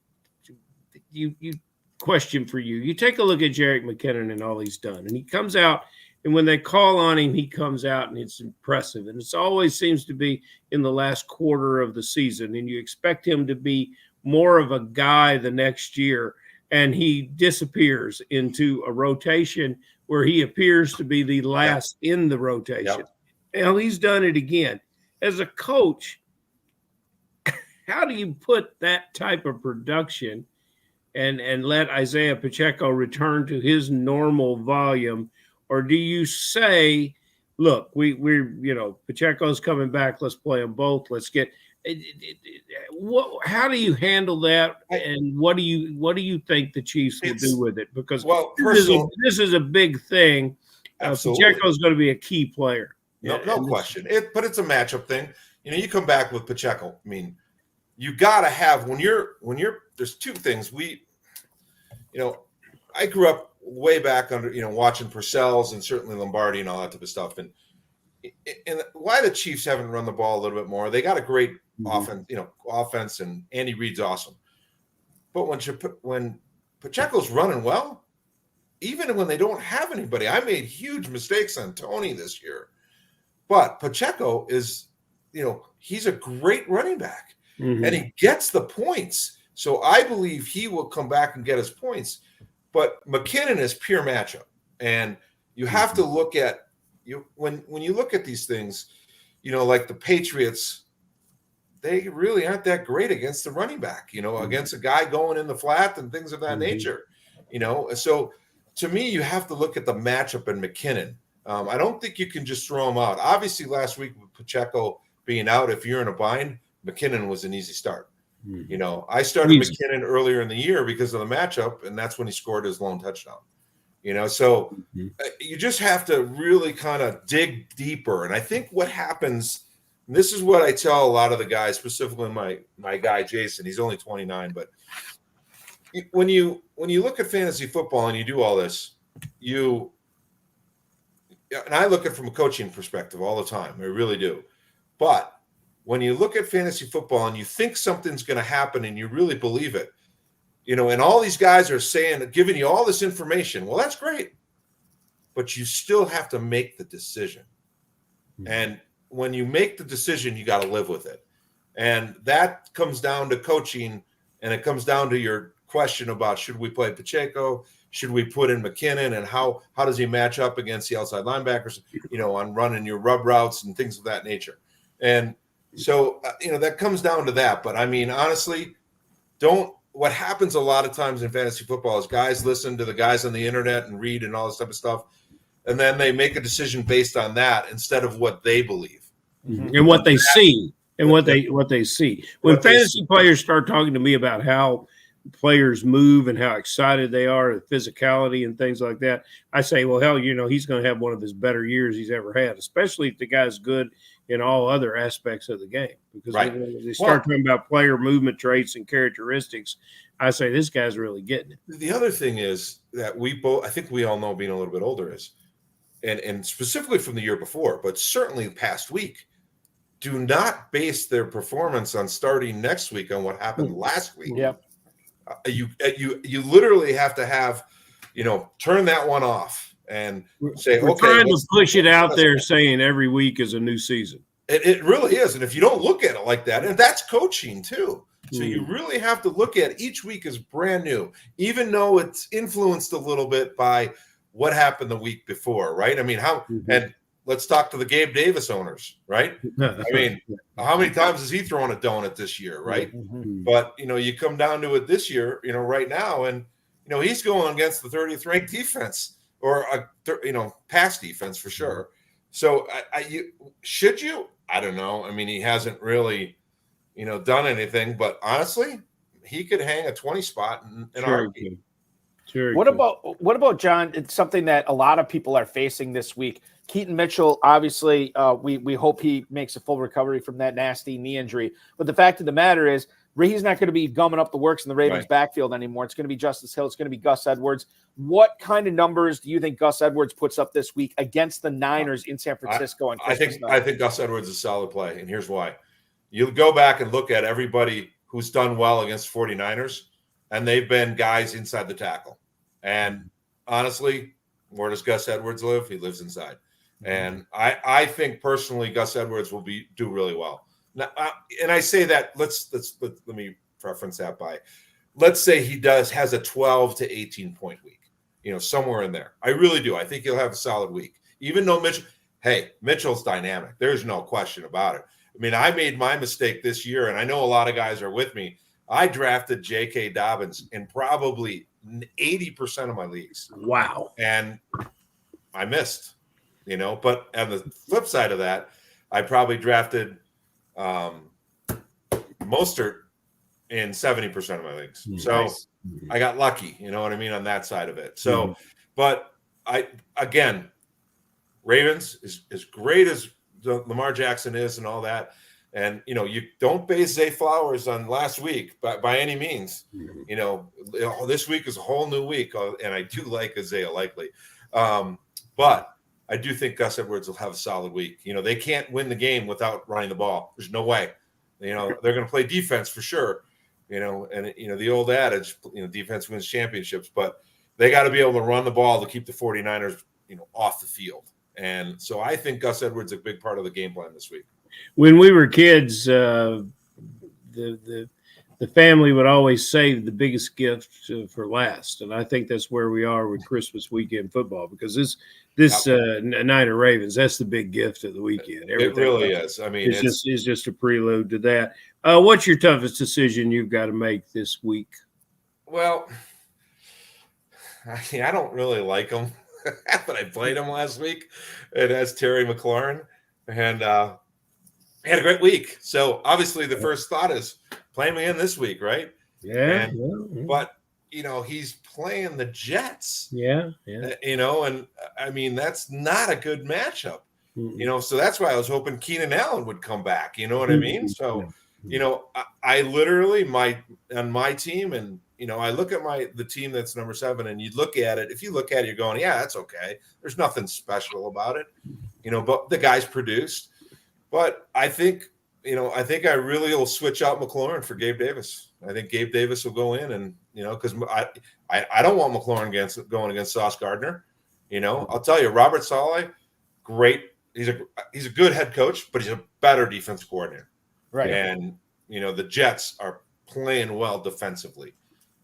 Question for you. You take a look at Jerick McKinnon and all he's done, and he comes out, and when they call on him, he comes out and it's impressive. And it always seems to be in the last quarter of the season, and you expect him to be more of a guy the next year. And he disappears into a rotation where he appears to be the last in the rotation. Now he's done it again. As a coach, how do you put that type of production and let Isaiah Pacheco return to his normal volume? Or do you say, look, we're Pacheco's coming back. Let's play them both. Let's get how do you handle that, and what do you think the Chiefs will do with it? Because this is a big thing. Pacheco's going to be a key player. No question. But it's a matchup thing. You come back with Pacheco. I mean, you got to have when you're. There's two things I grew up way back under, watching Purcell's and certainly Lombardi and all that type of stuff. And why the Chiefs haven't run the ball a little bit more, they got a great offense, and Andy Reid's awesome. But when Pacheco's running well, even when they don't have anybody, I made huge mistakes on Tony this year. But Pacheco is, he's a great running back, and he gets the points. So I believe he will come back and get his points. But McKinnon is pure matchup, and you have to look at when you look at these things, like the Patriots, they really aren't that great against the running back, against a guy going in the flat and things of that nature, So to me, you have to look at the matchup in McKinnon. I don't think you can just throw him out. Obviously, last week with Pacheco being out, if you're in a bind, McKinnon was an easy start. I started McKinnon earlier in the year because of the matchup, and that's when he scored his lone touchdown. So you just have to really kind of dig deeper. And I think what happens, and this is what I tell a lot of the guys, specifically my guy Jason. He's only 29, but when you look at fantasy football and you do all this, and I look at it from a coaching perspective all the time. I really do. But when you look at fantasy football and you think something's going to happen and you really believe it, and all these guys are saying, giving you all this information, well, that's great. But you still have to make the decision. And when you make the decision, you got to live with it. And that comes down to coaching, and it comes down to your question about, should we play Pacheco? Should we put in McKinnon, and how does he match up against the outside linebackers, on running your rub routes and things of that nature? And so, that comes down to that. But I mean, honestly, what happens a lot of times in fantasy football is guys listen to the guys on the internet and read and all this type of stuff, and then they make a decision based on that instead of what they believe and what they see. And what they see. When fantasy players start talking to me about how players move and how excited they are, the physicality and things like that, I say, well, hell, he's going to have one of his better years he's ever had, especially if the guy's good in all other aspects of the game. Because when they start talking about player movement traits and characteristics, I say this guy's really getting it. The other thing is that I think we all know, being a little bit older, is, and specifically from the year before, but certainly the past week, do not base their performance on starting next week on what happened last week. Yep. You literally have to have, turn that one off and say, we're trying to push it out there, saying every week is a new season. It really is. And if you don't look at it like that, and that's coaching too. So you really have to look at each week as brand new, even though it's influenced a little bit by what happened the week before, right? I mean, and let's talk to the Gabe Davis owners, right? I mean, how many times has he thrown a donut this year, right? But, you come down to it this year, right now, and, he's going against the 30th ranked defense, or, pass defense for sure. So should you? I don't know. I mean, he hasn't really, done anything, but honestly, he could hang a 20 spot in our game. What about John? It's something that a lot of people are facing this week. Keaton Mitchell, obviously, we hope he makes a full recovery from that nasty knee injury. But the fact of the matter is, he's not going to be gumming up the works in the Ravens backfield anymore. It's going to be Justice Hill. It's going to be Gus Edwards. What kind of numbers do you think Gus Edwards puts up this week against the Niners in San Francisco? I think Gus Edwards is a solid play, and here's why. You go back and look at everybody who's done well against 49ers, and they've been guys inside the tackle. And honestly, where does Gus Edwards live? He lives inside. And I think personally Gus Edwards will do really well. Now, and I say that let me preference that by, let's say he has a 12 to 18 point week, somewhere in there. I really do. I think he'll have a solid week. Even though Mitchell's dynamic. There's no question about it. I mean, I made my mistake this year, and I know a lot of guys are with me. I drafted J.K. Dobbins in probably 80% of my leagues. Wow. And I missed, but on the flip side of that, I probably drafted Mostert in 70% of my leagues. So I got lucky, you know what I mean, on that side of it. So, but Ravens, as great as Lamar Jackson is and all that, And, you don't base Zay Flowers on last week by any means. This week is a whole new week, and I do like Isaiah Likely. But I do think Gus Edwards will have a solid week. They can't win the game without running the ball. There's no way. They're going to play defense for sure. And the old adage, defense wins championships, but they got to be able to run the ball to keep the 49ers, off the field. And so I think Gus Edwards is a big part of the game plan this week. When we were kids, the family would always save the biggest gift for last, and I think that's where we are with Christmas weekend football, because this night of Ravens, that's the big gift of the weekend. It really is. I mean, it's just a prelude to that. What's your toughest decision you've got to make this week? Well, I don't really like him, but I played him last week. It has Terry McLaurin, and had a great week. So obviously the first thought is play him again this week, right? Yeah. But he's playing the Jets. Yeah. And I mean, that's not a good matchup. So that's why I was hoping Keenan Allen would come back. You know what I mean? So, I literally on my team, and I look at the team that's number 7, and you look at it. If you look at it, you're going, yeah, that's okay. There's nothing special about it. But the guy's produced. But I think I really will switch out McLaurin for Gabe Davis. I think Gabe Davis will go in, and because I don't want McLaurin going against Sauce Gardner. I'll tell you, Robert Saleh, great. He's a good head coach, but he's a better defensive coordinator. Right. And the Jets are playing well defensively,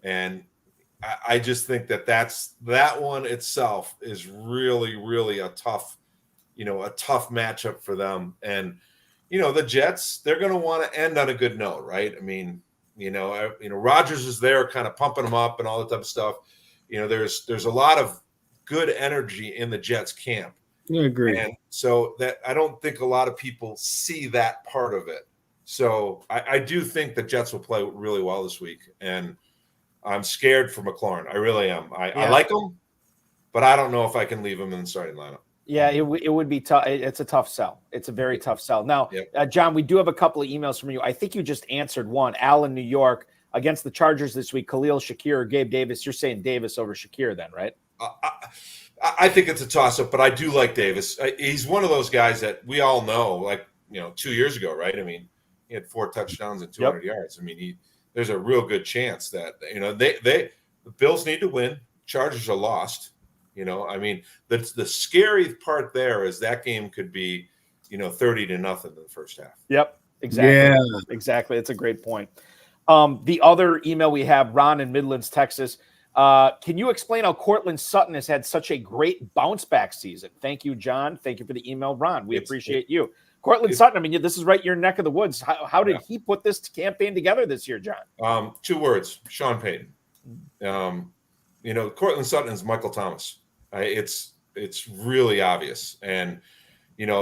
and I just think that one itself is really, really a tough matchup for them. And, the Jets, they're going to want to end on a good note, right? I mean, Rodgers is there kind of pumping them up and all that type of stuff. There's a lot of good energy in the Jets camp. I agree. And so that I don't think a lot of people see that part of it. So I do think the Jets will play really well this week. And I'm scared for McLaurin. I really am. I like him, but I don't know if I can leave him in the starting lineup. Yeah, it would be tough. It's a tough sell. It's a very tough sell. Now, John, we do have a couple of emails from you. I think you just answered one. Al in New York against the Chargers this week, Khalil Shakir or Gabe Davis. You're saying Davis over Shakir then, right? I think it's a toss-up, but I do like Davis. He's one of those guys that we all know, 2 years ago, right? I mean, he had 4 touchdowns and 200 yards. I mean, there's a real good chance that, the Bills need to win. Chargers are lost. I mean, the scary part there is that game could be, 30-0 in the first half. Yep, exactly. Yeah, exactly. It's a great point. The other email we have, Ron in Midlands, Texas. Can you explain how Courtland Sutton has had such a great bounce back season? Thank you, John. Thank you for the email, Ron. We appreciate you. Courtland Sutton, I mean, this is right your neck of the woods. How did he put this campaign together this year, John? 2 words, Sean Payton. Courtland Sutton is Michael Thomas. It's really obvious, and everyone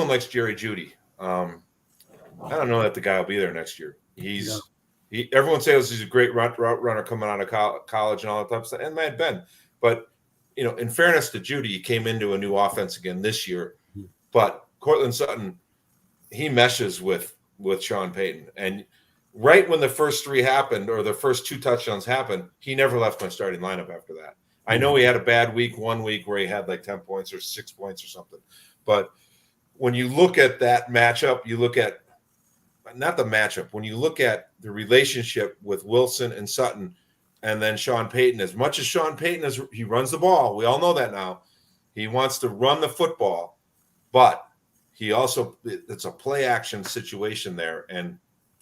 likes Jerry Jeudy. I don't know that the guy will be there next year. Everyone says he's a great route runner coming out of college and all that type of stuff, and might have been, but in fairness to Jeudy, he came into a new offense again this year, but Courtland Sutton, he meshes with Sean Payton, and right when the first 3 happened, or the first 2 touchdowns happened, he never left my starting lineup after that. I know he had a bad week, 1 week where he had 10 points or 6 points or something. But when you look at that matchup, you look at not the matchup. When you look at the relationship with Wilson and Sutton, and then Sean Payton, as much as Sean Payton he runs the ball, we all know that now. He wants to run the football, but it's a play action situation there, and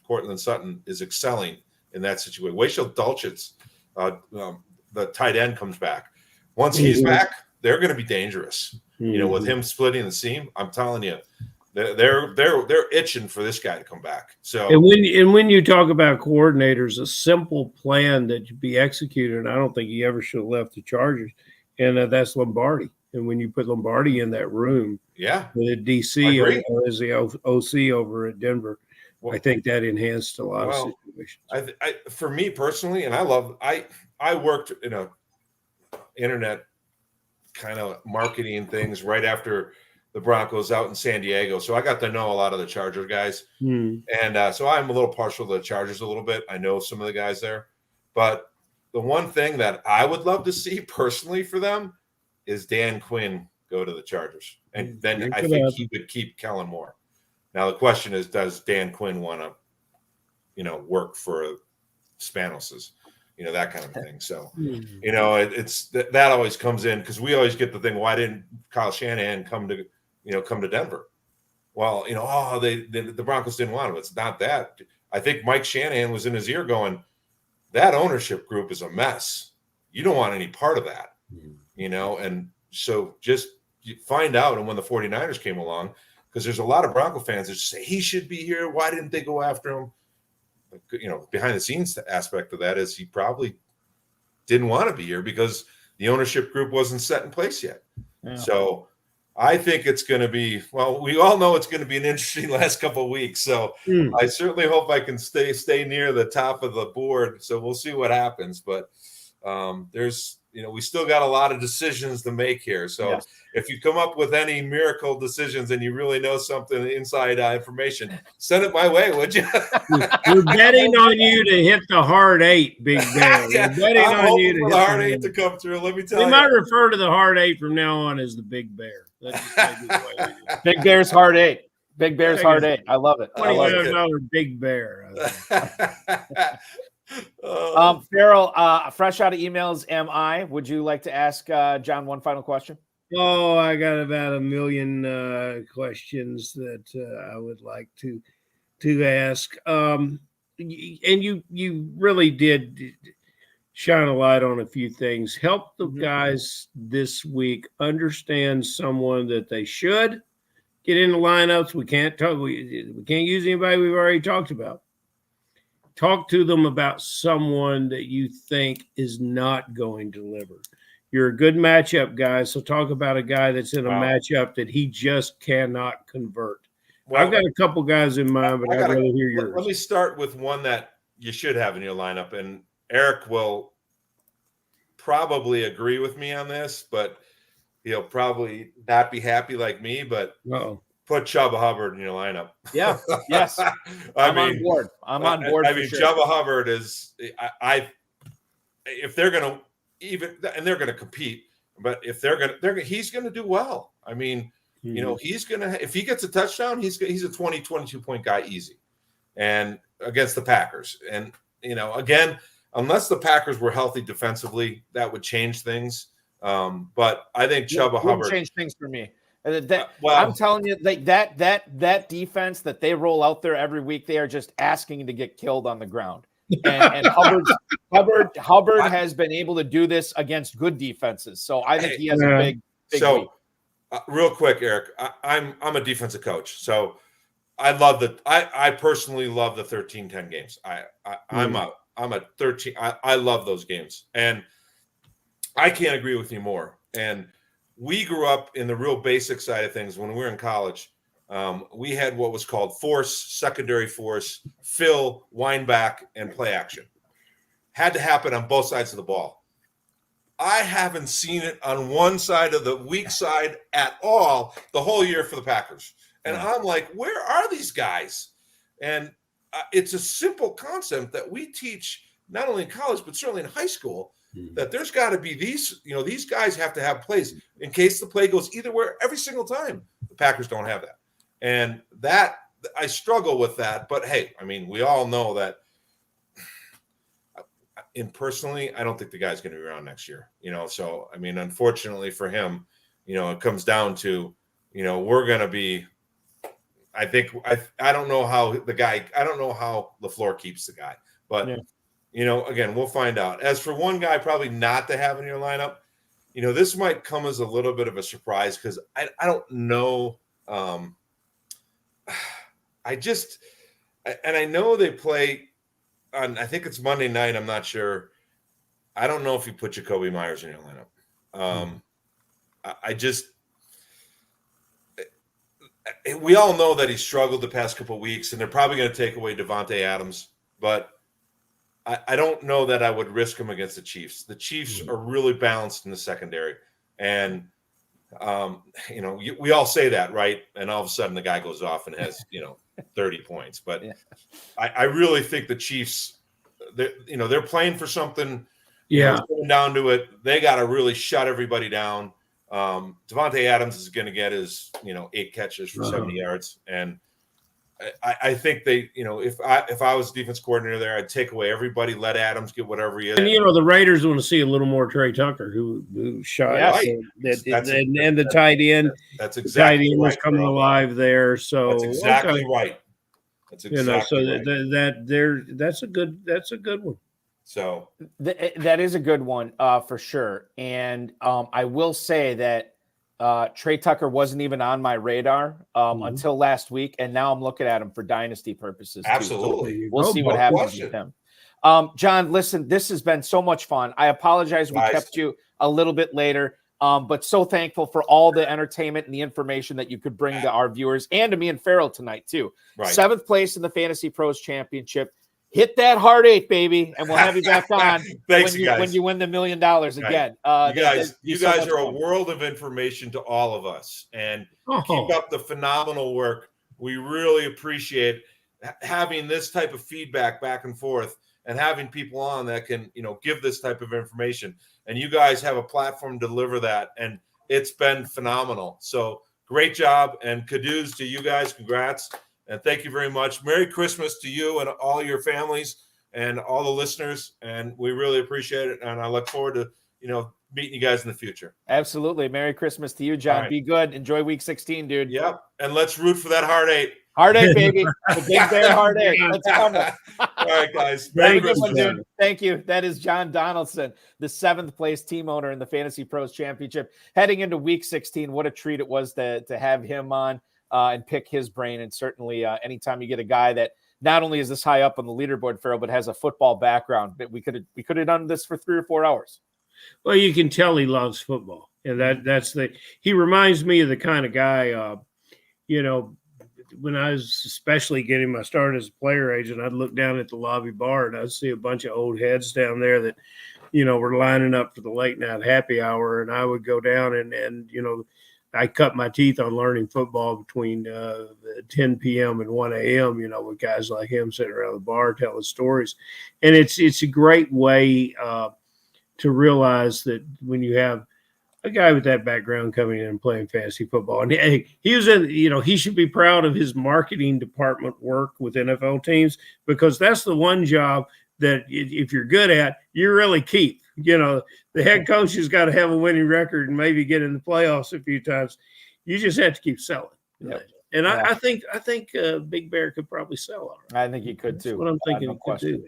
Courtland Sutton is excelling in that situation. Wait till Dulcich, the tight end, comes back. Once he's back, they're going to be dangerous. With him splitting the seam, I'm telling you, they're itching for this guy to come back. So, and when you talk about coordinators, a simple plan that should be executed, I don't think he ever should have left the Chargers, and that's Lombardi. And when you put Lombardi in that room, with DC or as the OC over at Denver, I think that enhanced a lot of situations. For me personally, and I worked in a internet kind of marketing things right after the Broncos out in San Diego, so I got to know a lot of the Charger guys. Hmm. And so I'm a little partial to the Chargers a little bit. I know some of the guys there. But the one thing that I would love to see personally for them is Dan Quinn go to the Chargers. And then I think he would keep Kellen Moore. Now, the question is, does Dan Quinn want to, work for Spanos's, that kind of thing. So, it's that always comes in because we always get the thing, why didn't Kyle Shanahan come to Denver? Well, the Broncos didn't want him. It's not that. I think Mike Shanahan was in his ear going, that ownership group is a mess. You don't want any part of that, and so just find out. And when the 49ers came along, because there's a lot of Bronco fans that say he should be here. Why didn't they go after him? Behind the scenes aspect of that is he probably didn't want to be here because the ownership group wasn't set in place yet. Yeah. So I think it's going to be, we all know it's going to be an interesting last couple of weeks. So I certainly hope I can stay near the top of the board. So we'll see what happens. But there's, we still got a lot of decisions to make here. So if you come up with any miracle decisions and you really know something inside information, send it my way, would you? We're betting on you to hit the hard 8, Big Bear. Yeah, We're betting I'm on you to hoping hit for the hard 8 8 to come through. Let me tell you. We might refer to the hard 8 from now on as the Big Bear. That's just maybe the way we do it. Big Bear's hard 8. Big Bear's hard 8. I love it. $25 Big Bear. Ferrell, fresh out of emails, would you like to ask John one final question? Oh, I got about a million questions that I would like to ask. And you really did shine a light on a few things. Help the guys this week understand someone that they should get in the lineups. We can't use anybody we've already talked about. Talk to them about someone that you think is not going to deliver. You're a good matchup guy, so talk about a guy that's in a matchup that he just cannot convert. Well, I've got a couple guys in mind, but I'd rather hear yours. Let me start with one that you should have in your lineup, and Eric will probably agree with me on this, but he'll probably not be happy like me, but put Chubba Hubbard in your lineup. Yeah, yes. I'm on board. I'm on board. I mean, sure. Chubba Hubbard is if they're going to they're going to compete, but if he's going to do well. I mean, he's going to, if he gets a touchdown, he's a 20, 22 point guy easy, and against the Packers. And again, unless the Packers were healthy defensively, that would change things. But I think Chubba Hubbard change things for me. I'm telling you, that defense that they roll out there every week, they are just asking to get killed on the ground. And Hubbard has been able to do this against good defenses. So I think he has a big week. Real quick, Eric, I'm a defensive coach, so I personally love the 13-10 games. I'm a 13. I love those games, and I can't agree with you more. And we grew up in the real basic side of things when we were in college. We had what was called force, secondary force, fill, wind back, and play action. Had to happen on both sides of the ball. I haven't seen it on one side of the weak side at all the whole year for the Packers. And I'm like, where are these guys? And it's a simple concept that we teach not only in college, but certainly in high school, that there's got to be these guys have to have plays in case the play goes either way every single time. The Packers don't have that. And that I struggle with that. But hey, I mean, we all know that. And personally, I don't think the guy's going to be around next year. So I mean, unfortunately for him, it comes down to, we're going to be. I think I don't know how LaFleur keeps the guy, but again, we'll find out. As for one guy probably not to have in your lineup, this might come as a little bit of a surprise because I don't know. I know they play on, I think it's Monday night. I'm not sure. I don't know if you put Jacoby Myers in your lineup. We all know that he struggled the past couple of weeks, and they're probably going to take away Devontae Adams, but I don't know that I would risk him against the Chiefs. The Chiefs are really balanced in the secondary, and we all say that, right? And all of a sudden the guy goes off and has 30 points. But yeah. I really think the Chiefs, they're playing for something. Yeah, coming down to it, they got to really shut everybody down. Devontae Adams is going to get his 8 catches for 70 yards, and I think they, if I was defense coordinator there, I'd take away everybody, let Adams get whatever he is. And the Raiders want to see a little more Trey Tucker, who shot, right. and the tight end. That's exactly the tight end right, was coming alive there. So that's exactly right. That's exactly right. That's a good one. So that is a good one for sure. And I will say that Trey Tucker wasn't even on my radar until last week, and now I'm looking at him for dynasty purposes. Absolutely. So we'll see what happens with him. John, listen, this has been so much fun. I apologize we kept you a little bit later, but so thankful for all the entertainment and the information that you could bring to our viewers and to me and Ferrell tonight too. Right. 7th place in the Fantasy Pros Championship. Hit that hard 8, baby, and we'll have you back on Thanks, when you win the $1 million again. You guys are a world of information to all of us, and keep up the phenomenal work. We really appreciate having this type of feedback back and forth, and having people on that can give this type of information. And you guys have a platform to deliver that, and it's been phenomenal. So great job, and kudos to you guys. Congrats. And thank you very much. Merry Christmas to you and all your families and all the listeners. And we really appreciate it. And I look forward to, meeting you guys in the future. Absolutely. Merry Christmas to you, John. Right. Be good. Enjoy week 16, dude. Yep. And let's root for that hard 8. Hard 8, baby. The big bear hard 8. Let's come. All right, guys. Merry Christmas, dude. Thank you. That is John Donaldson, the 7th place team owner in the Fantasy Pros Championship. Heading into week 16, what a treat it was to have him on. And pick his brain. And certainly anytime you get a guy that not only is this high up on the leaderboard, Ferrell, but has a football background, but we could have done this for 3 or 4 hours. Well, you can tell he loves football. And he reminds me of the kind of guy, when I was especially getting my start as a player agent, I'd look down at the lobby bar and I'd see a bunch of old heads down there that, were lining up for the late night happy hour. And I would go down and I cut my teeth on learning football between 10 p.m. and 1 a.m., with guys like him sitting around the bar telling stories. And it's a great way to realize that when you have a guy with that background coming in and playing fantasy football, and he was in, he should be proud of his marketing department work with NFL teams, because that's the one job that if you're good at, you really keep. The head coach has got to have a winning record and maybe get in the playoffs a few times. You just have to keep selling. Yep. And I think Big Bear could probably sell all right. I think he could too. That's what I'm thinking he could do.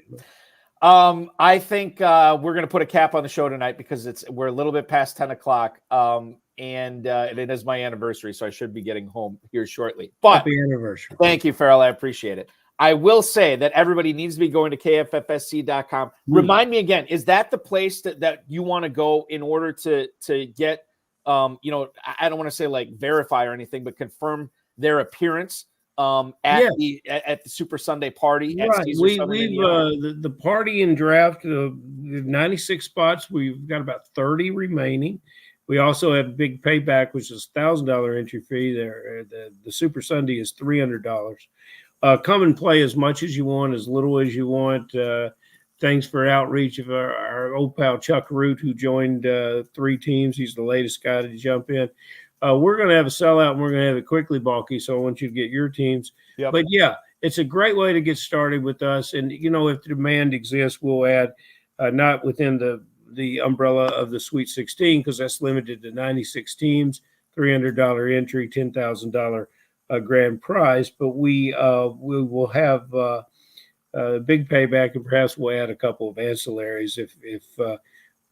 I think we're going to put a cap on the show tonight because we're a little bit past 10 o'clock. And it is my anniversary, so I should be getting home here shortly. But happy anniversary. Thank you, Ferrell. I appreciate it. I will say that everybody needs to be going to kffsc.com. Remind me again, is that the place that you want to go in order to get, I don't want to say like verify or anything, but confirm their appearance at the Super Sunday party? Right. The party and draft, 96 spots. We've got about 30 remaining. We also have a big payback, which is $1,000 entry fee. There, the Super Sunday is $300. Come and play as much as you want, as little as you want. Thanks for outreach of our old pal Chuck Root, who joined 3 teams. He's the latest guy to jump in. We're going to have a sellout, and we're going to have it quickly, Balky, so I want you to get your teams. Yep. But, it's a great way to get started with us. And, if the demand exists, we'll add not within the umbrella of the Sweet 16, because that's limited to 96 teams, $300 entry, $10,000 grand prize, but we will have a big payback, and perhaps we'll add a couple of ancillaries if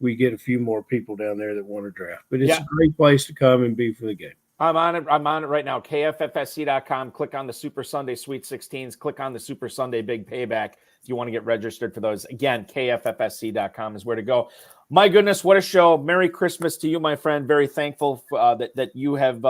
we get a few more people down there that want to draft. But it's a great place to come and be for the game. I'm on it right now. KFFSC.com. Click on the Super Sunday Sweet 16s. Click on the Super Sunday Big Payback if you want to get registered for those. Again, KFFSC.com is where to go. My goodness, what a show. Merry Christmas to you, my friend. Very thankful that you have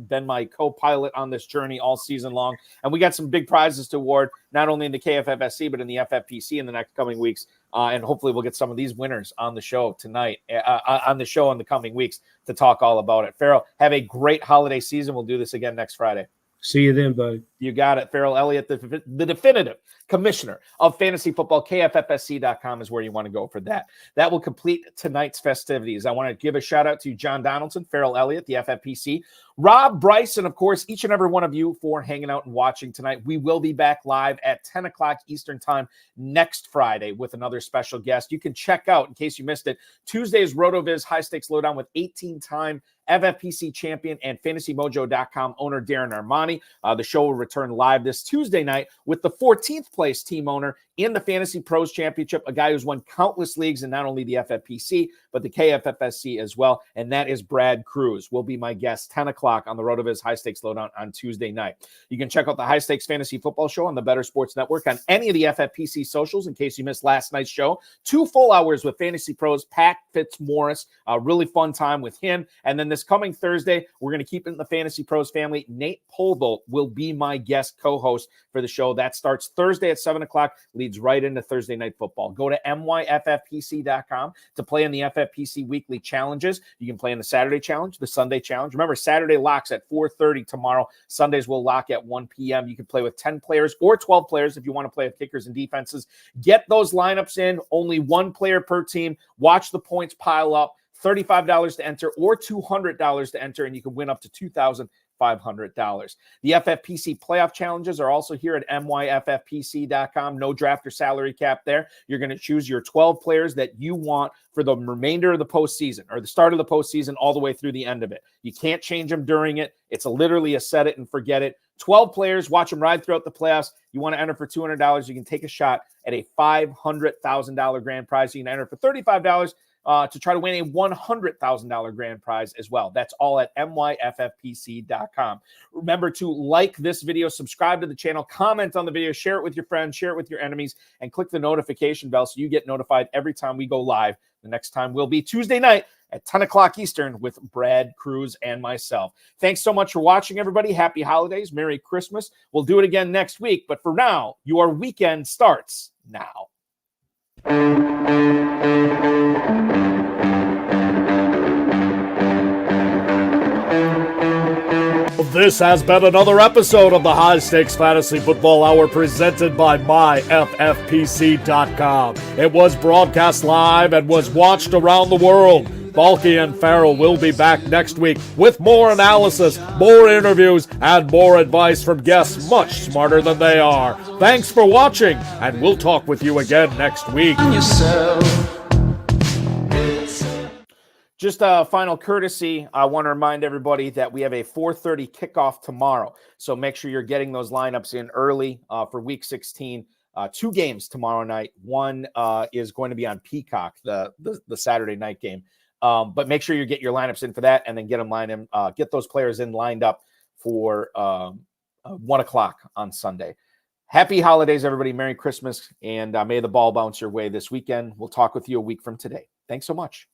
been my co-pilot on this journey all season long. And we got some big prizes to award, not only in the KFFSC, but in the FFPC in the next coming weeks. And hopefully we'll get some of these winners on the show tonight, on the show in the coming weeks to talk all about it. Ferrell, have a great holiday season. We'll do this again next Friday. See you then, buddy. You got it. Ferrell Elliott, the definitive commissioner of fantasy football. KFFSC.com is where you want to go for that. That will complete tonight's festivities. I want to give a shout out to John Donaldson, Ferrell Elliott, the FFPC, Rob, Bryce, and of course, each and every one of you for hanging out and watching tonight. We will be back live at 10 o'clock Eastern time next Friday with another special guest. You can check out, in case you missed it, Tuesday's RotoViz High Stakes Lowdown with 18-time FFPC champion and FantasyMojo.com owner Darren Armani. The show will return live this Tuesday night with the 14th place team owner in the Fantasy Pros Championship, a guy who's won countless leagues in not only the FFPC, but the KFFSC as well, and that is Brad Cruz. Will be my guest, 10 o'clock on the RotoViz High Stakes Lowdown on Tuesday night. You can check out the High Stakes Fantasy Football Show on the Better Sports Network on any of the FFPC socials in case you missed last night's show. 2 full hours with Fantasy Pros, Pat Fitzmaurice, a really fun time with him. And then this coming Thursday, we're going to keep it in the Fantasy Pros family. Nate Polvolt will be my guest co-host for the show. That starts Thursday at 7 o'clock, leads right into Thursday Night Football. Go to myffpc.com to play in the FFPC weekly challenges. You can play in the Saturday challenge, the Sunday challenge. Remember, Saturday locks at 4:30 tomorrow. Sundays will lock at 1 p.m. You can play with 10 players or 12 players if you want to play with kickers and defenses. Get those lineups in. Only 1 player per team. Watch the points pile up. $35 to enter or $200 to enter, and you can win up to $2,500. The FFPC playoff challenges are also here at myffpc.com. No draft or salary cap there. You're going to choose your 12 players that you want for the remainder of the postseason or the start of the postseason all the way through the end of it. You can't change them during it. It's literally a set it and forget it. 12 players, watch them ride throughout the playoffs. You want to enter for $200, you can take a shot at a $500,000 grand prize. You can enter for $35 to try to win a $100,000 grand prize as well. That's all at myffpc.com. Remember to like this video, subscribe to the channel, comment on the video, share it with your friends, share it with your enemies, and click the notification bell so you get notified every time we go live. The next time will be Tuesday night at 10 o'clock Eastern with Brad Cruz and myself. Thanks so much for watching, everybody. Happy holidays. Merry Christmas. We'll do it again next week. But for now, your weekend starts now. This has been another episode of the High Stakes Fantasy Football Hour presented by myffpc.com. It was broadcast live and was watched around the world. Balky and Ferrell will be back next week with more analysis, more interviews, and more advice from guests much smarter than they are. Thanks for watching, and we'll talk with you again next week. Just a final courtesy, I want to remind everybody that we have a 4:30 kickoff tomorrow. So make sure you're getting those lineups in early for Week 16. 2 games tomorrow night. One is going to be on Peacock, the Saturday night game. But make sure you get your lineups in for that and then get them get those players in lined up for 1 o'clock on Sunday. Happy holidays, everybody. Merry Christmas, and may the ball bounce your way this weekend. We'll talk with you a week from today. Thanks so much.